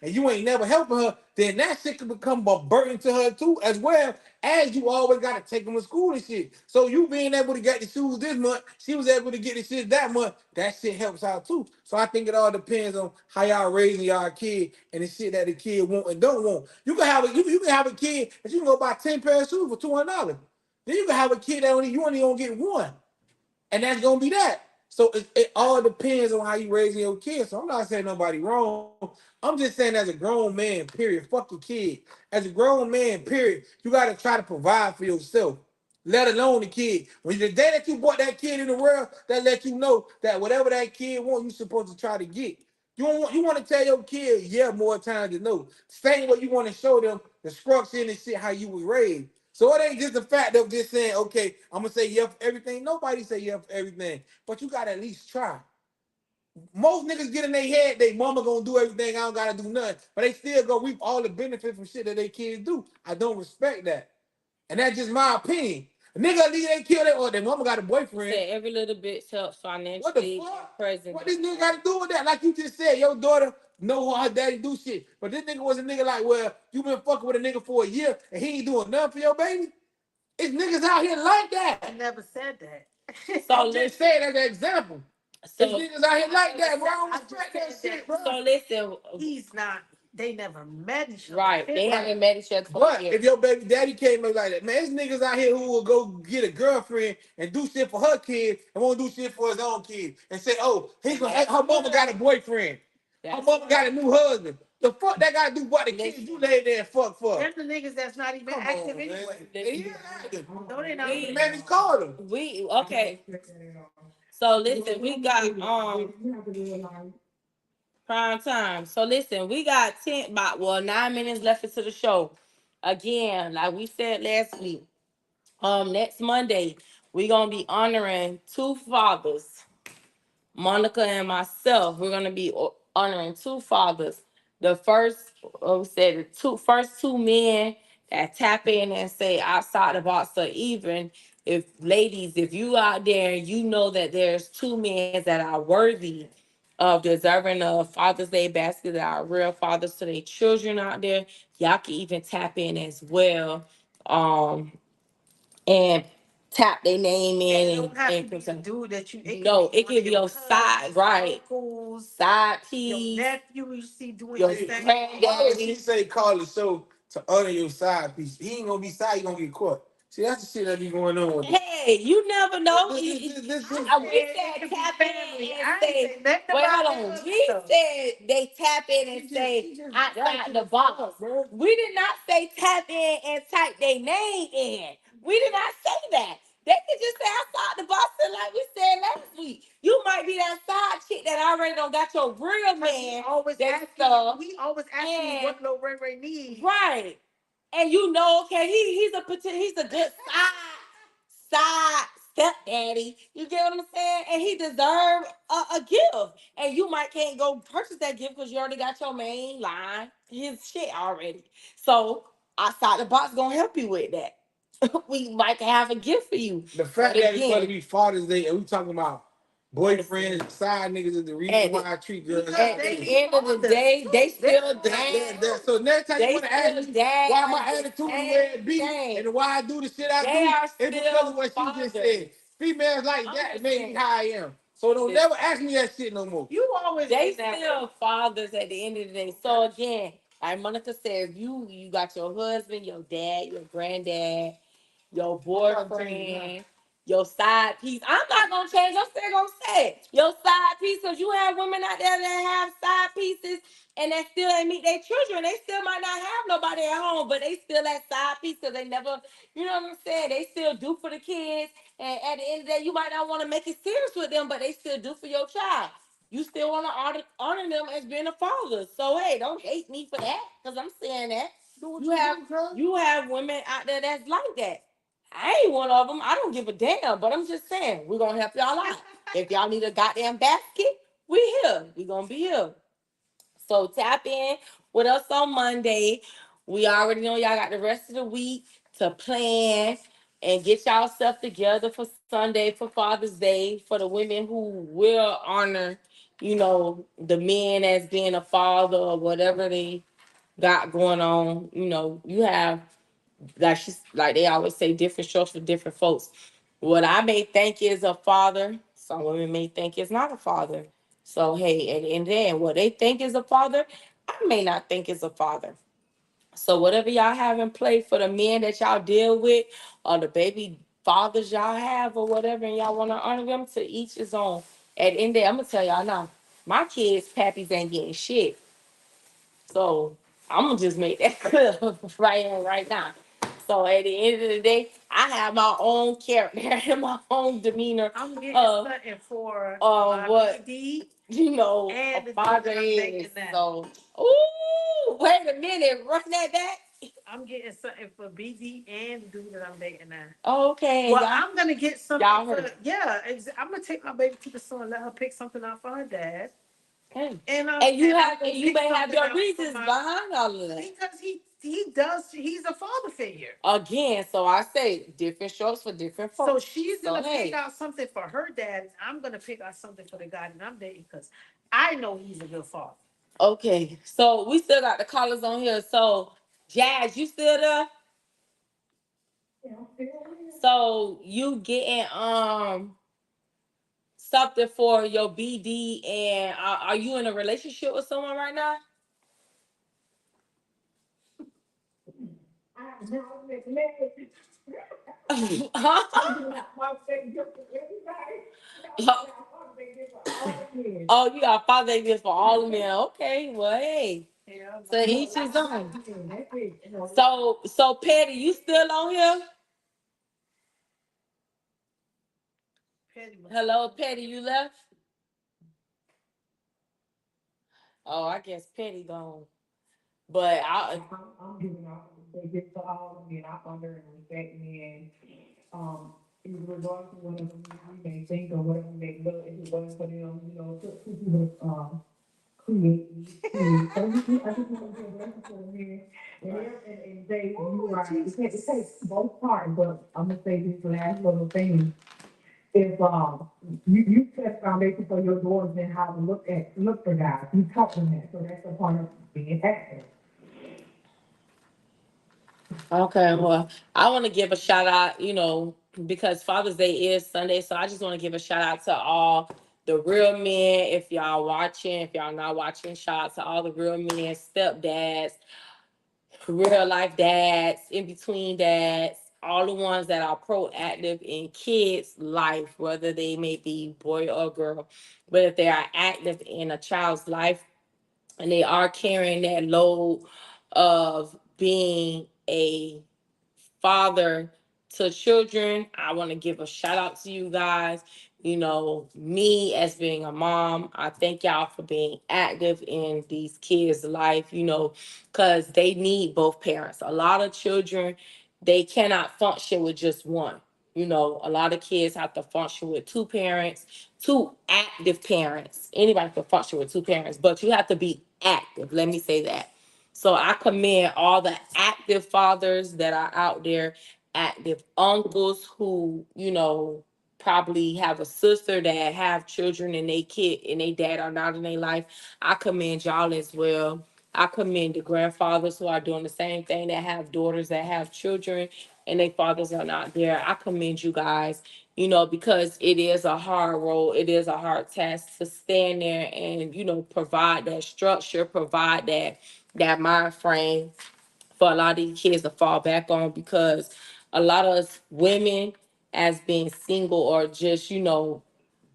and you ain't never helping her, then that shit can become a burden to her too, as well as you always got to take them to school and shit. So you being able to get the shoes this month, she was able to get the shit that month. That shit helps out too. So I think it all depends on how y'all raising y'all kid and the shit that the kid want and don't want. You can have a kid and you can go buy 10 pairs of shoes for $200. Then you can have a kid that you only gonna get one, and that's gonna be that. So it all depends on how you raising your kids. So I'm not saying nobody wrong. I'm just saying as a grown man, period. Fuck your kid. As a grown man, period, you gotta try to provide for yourself. Let alone the kid. When the day that you brought that kid in the world, that let you know that whatever that kid wants, you supposed to try to get. You want to tell your kid, yeah, more times than no. Same way you want to show them the structure and shit how you was raised. So it ain't just the fact of just saying, okay, I'm gonna say yeah for everything. Nobody say yeah for everything, but you gotta at least try. Most niggas get in their head, they mama gonna do everything, I don't gotta do nothing, but they still go reap all the benefits from shit that they kids do. I don't respect that, and that's just my opinion. A nigga leave they kill that or their mama got a boyfriend. Say every little bit helps What the financially fuck? present. What this nigga got to do with that? Like you just said, your daughter know how her daddy do shit, but this nigga was a nigga like, well, you been fucking with a nigga for a year and he ain't doing nothing for your baby. It's niggas out here like that. I never said that. So I'm just saying as an example. So It's niggas out here like that, bro. I don't I just respect that said shit, bro. that so listen, he's not. They never met each other. right? They haven't met each other for But years. if your baby daddy came up like that, man, there's niggas out here who will go get a girlfriend and do shit for her kid and won't do shit for his own kid and say, oh, her mama got a boyfriend. Her mama got a new husband. The fuck that got to do what the kids you lay there and fuck for? There's the niggas that's not even Come active on, man. anyway. He ain't active. No, they're not. We- Man, he's called him. We okay. So listen, we got prime time. So listen, we got 10 about 9 minutes left into the show. Again, like we said last week, next Monday, we gonna be honoring two fathers, Monica and myself. We're gonna be honoring two fathers. The first, we said the first two men that tap in and say outside the box. So even if ladies, if you out there, you know that there's two men that are worthy of deserving a Father's Day basket that are real fathers to their children out there. Y'all can even tap in as well. And tap their name It in don't have to be the present. dude that you. No, it can be your side, right? Uncles, Side your piece, nephew you see doing your the same. Why would she granddaddy. say call the show to honor your side piece? He ain't gonna be side, he gonna get caught. See, that's the shit that be going on with this. Hey, you never know. We It said could be tap family. in and I ain't say, say nothing wait, about hold that on. other We stuff. said they tap in and say outside the box. We did not say tap in and type their name in. We did not say that. They could just say outside the box, and like we said last week. You might be that side chick that already don't got your real man. We always asking you what Lil Ray Ray needs. Right. And you know, okay, he's a good side stepdaddy. You get what I'm saying? And he deserves a gift. And you might can't go purchase that gift because you already got your main line, his shit already. So outside the box gonna help you with that. We might have a gift for you. The fact that it's going to be Father's Day and we talking about boyfriends and side niggas is the reason why I treat girls. At the end of the day, they still dang. So next time you want to ask me why my attitude the way it be and why I do the shit I do, it's because of what she just said. Females like that made me how I am. So don't never ask me that shit no more. You always They still fathers at the end of the day. So again, like Monica said, if you got your husband, your dad, your granddad, your boyfriend, your side piece. I'm not gonna change. I'm still gonna say it. Your side piece, because you have women out there that have side pieces and that still ain't meet their children. They still might not have nobody at home, but they still that side piece because they never, you know what I'm saying? They still do for the kids. And at the end of the day, you might not want to make it serious with them, but they still do for your child. You still want to honor them as being a father. So hey, don't hate me for that, because I'm saying that. You have women out there that's like that. I ain't one of them. I don't give a damn, but I'm just saying we're gonna help y'all out. If y'all need a goddamn basket, we here. We gonna be here. So tap in with us on Monday. We already know y'all got the rest of the week to plan. and get y'all stuff together for Sunday, for Father's Day, for the women who will honor, the men as being a father or whatever they got going on. You have, like they always say, different strokes for different folks. What I may think is a father, some women may think is not a father. So hey, and then what they think is a father, I may not think is a father. So whatever y'all have in play for the men that y'all deal with, or the baby fathers y'all have, or whatever, and y'all want to honor them, to each his own. At the end of the day, I'm gonna tell y'all now, my kids' pappies ain't getting shit. So I'm gonna just make that clear right here, right now. So at the end of the day, I have my own character and my own demeanor. I'm getting of something for what BD a and the dude father that I'm is. dating now. So, ooh, wait a minute, run that back. I'm getting something for BD and the dude that I'm dating now. Okay, Well, y'all, I'm gonna get something y'all for heard. yeah. I'm gonna take my baby to the store and let her pick something out for her dad. Okay. And You I'm have, gonna and you pick may have something your out for reasons my behind all of that. because he's a father figure. Again, so I say different strokes for different So folks. she's So gonna pick hey, out something for her dad, and I'm gonna pick out something for the guy that I'm dating because I know he's a good father. okay. So we still got the callers on here. So Jazz, you still there? Yeah, I'm still here. So you getting something for your BD, and are you in a relationship with someone right now? I now neglect. I'm Huh? giving out my baby gift to everybody. I Oh, got my baby gift for all the kids. oh, you got Father Day for all of men. Okay, well, hey, Yeah, so no, each his own. That's it. You know, So Petty, you still on here? Petty must be. Hello, Petty, you left? Oh, I guess Petty gone. But I'm giving out the gift to all the men. I honor and respect men. In regards to whatever we may think or whatever we may look, if it was for them, to people, create me. So I just want to be a blessing for the men. And they, you Oh, right, it takes Jesus. both parts, but I'm gonna say this last little thing. If you set foundation for your daughters and how to look for guys, you taught them that, so that's a part of being active. okay, well, I want to give a shout out, because Father's Day is Sunday, so I just want to give a shout out to all the real men. If y'all watching, if y'all not watching, shout out to all the real men, stepdads, real life dads, in between dads, all the ones that are proactive in kids' life, whether they may be boy or girl, but if they are active in a child's life and they are carrying that load of being a father to children, I want to give a shout out to you guys. Me as being a mom, I thank y'all for being active in these kids' life, because they need both parents. A lot of children, they cannot function with just one. A lot of kids have to function with two parents, two active parents. Anybody can function with two parents, but you have to be active. Let me say that. So I commend all the active fathers that are out there, active uncles who, probably have a sister that have children and they kid and they dad are not in their life. I commend y'all as well. I commend the grandfathers who are doing the same thing, that have daughters that have children and their fathers are not there. I commend you guys, because it is a hard role. It is a hard task to stand there and, provide that structure, provide that mind frame for a lot of these kids to fall back on, because a lot of us women, as being single or just,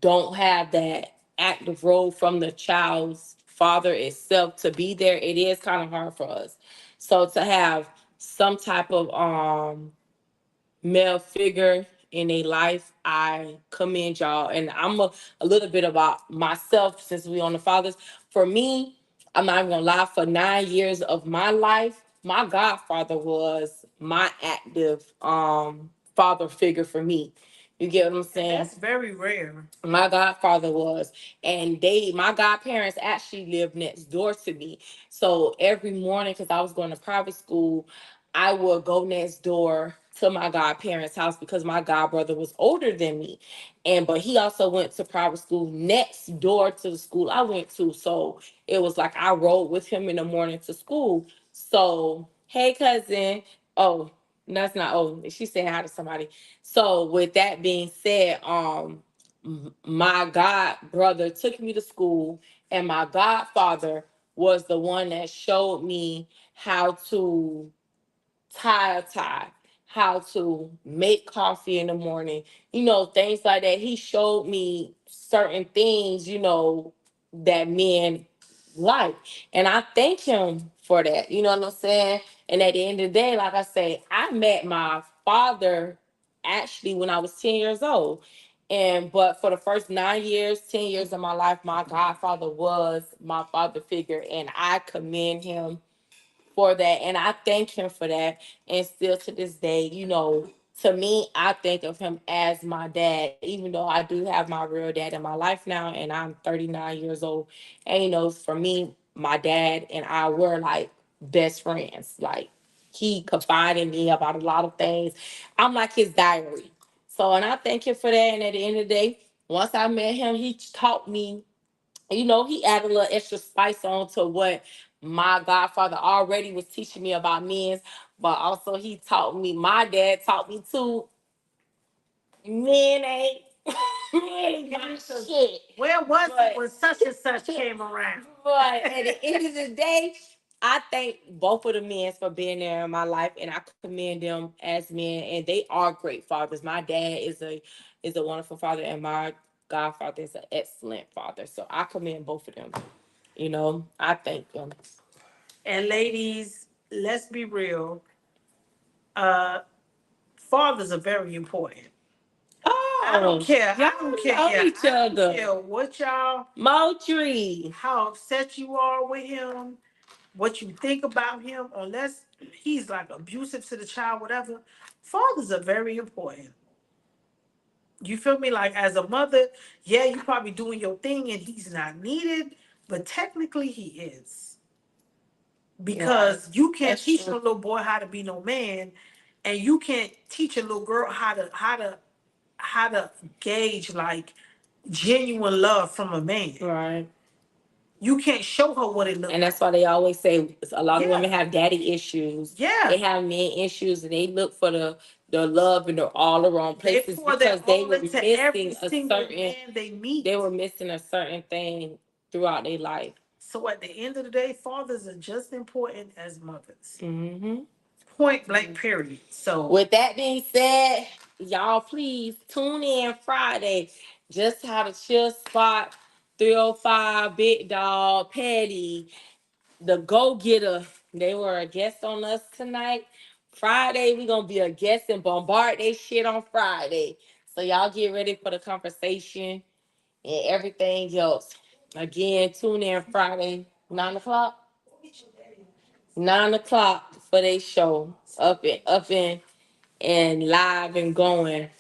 don't have that active role from the child's father itself to be there, it is kind of hard for us. So to have some type of male figure in a life, I commend y'all. And I'm a little bit about myself, since we on the fathers. For me, I'm not even gonna lie, for 9 years of my life, my godfather was my active father figure for me. You get what I'm And saying? that's very rare. My godfather was, and my godparents actually lived next door to me. So every morning, because I was going to private school, I would go next door to my godparents' house because my godbrother was older than me. And but he also went to private school next door to the school I went to. So it was like I rode with him in the morning to school. So, hey cousin. Oh, that's not she's saying hi to somebody. So with that being said, my god brother took me to school, and my godfather was the one that showed me how to tie a tie, how to make coffee in the morning, things like that. He showed me certain things, that men like. And I thank him for that. You know what I'm saying? And at the end of the day, like I say, I met my father actually when I was 10 years old. And but for the first 9 years, 10 years of my life, my godfather was my father figure. And I commend him for that. And I thank him for that. And still to this day, to me, I think of him as my dad, even though I do have my real dad in my life now, and I'm 39 years old. And, for me, my dad and I were like best friends. Like, he confided in me about a lot of things. I'm like his diary. So, and I thank him for that. And at the end of the day, once I met him, he taught me, he added a little extra spice on to what my godfather already was teaching me about men, but also he taught me, my dad taught me too, men ain't, men ain't got shit. Where was it But, when such and such came around? but at the end of the day, I thank both of the men for being there in my life, and I commend them as men, and they are great fathers. My dad is a wonderful father, and my godfather is an excellent father. So I commend both of them. I thank them. And ladies, let's be real. Uh, Fathers are very important. I don't Oh, care. y'all I don't care. know Yeah, each I don't other. care what y'all, Moultrie. how upset you are with him, what you think about him, unless he's like abusive to the child, whatever. Fathers are very important. You feel me? Like as a mother, yeah, you probably doing your thing and he's not needed, but technically he is. Because you can't That's teach no true. little boy how to be no man, and you can't teach a little girl how to gauge like genuine love from a man. Right. You can't show her what it looked And like. that's why they always say a lot of women Yeah, have daddy issues. yeah. They have men issues, and they look for the love in all the wrong They places pour their because they all were into every missing a single certain man they they meet. were missing a certain thing throughout their life. So at the end of the day, fathers are just important as mothers. Hmm. Point blank, period. So With that being said, y'all please tune in Friday. Just how the chill spot, 305, Big Dog, Petty, the Go Getter. They were a guest on us tonight. Friday, we gonna be a guest and bombard they shit on Friday. So y'all get ready for the conversation and everything else. Again, tune in Friday, 9 o'clock. 9 o'clock for their show. And live and going.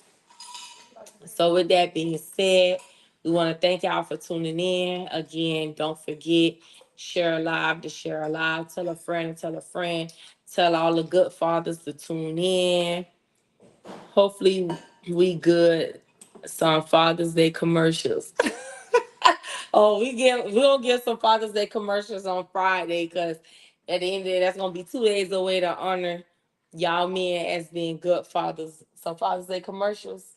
So with that being said, we want to thank y'all for tuning in. Again, don't forget, share live to share live. Tell a friend and tell a friend. Tell all the good fathers to tune in. Hopefully we good some Father's Day commercials. Oh, we'll get some Father's Day commercials on Friday because at the end of the day, that's gonna be 2 days away to honor y'all men as being good fathers. Some Father's Day commercials.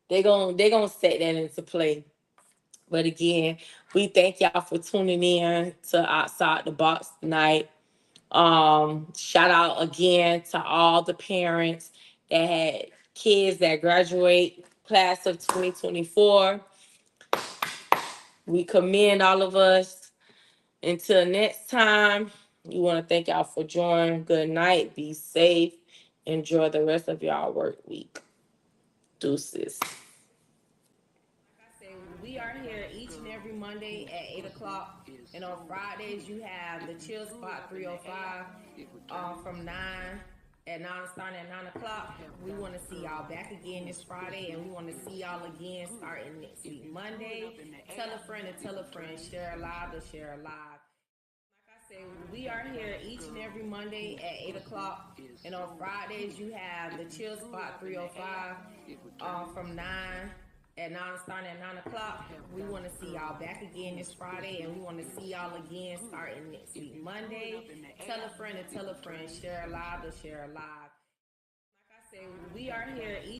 They gonna set that into play. But again, we thank y'all for tuning in to Outside the Box tonight. Shout out again to all the parents that had kids that graduate class of 2024. We commend all of us. Until next time, we want to thank y'all for joining. Good night. Be safe. Enjoy the rest of y'all work week. Deuces. Say we are here each and every Monday at 8 o'clock, and on Fridays you have the Chill Spot 305 from 9 starting at 9 o'clock. We want to see y'all back again this Friday, and we want to see y'all again starting next week Monday. Tell a friend and tell a friend. Share a live to share a live. say, we are here each and every Monday at 8 o'clock. And on Fridays, you have the Chill Spot 305 from 9 at 9, starting at 9 o'clock. We want to see y'all back again this Friday, and we want to see y'all again starting next week, Monday. Tell a friend and tell a friend. Share a live or share a live. Like I said, we are here each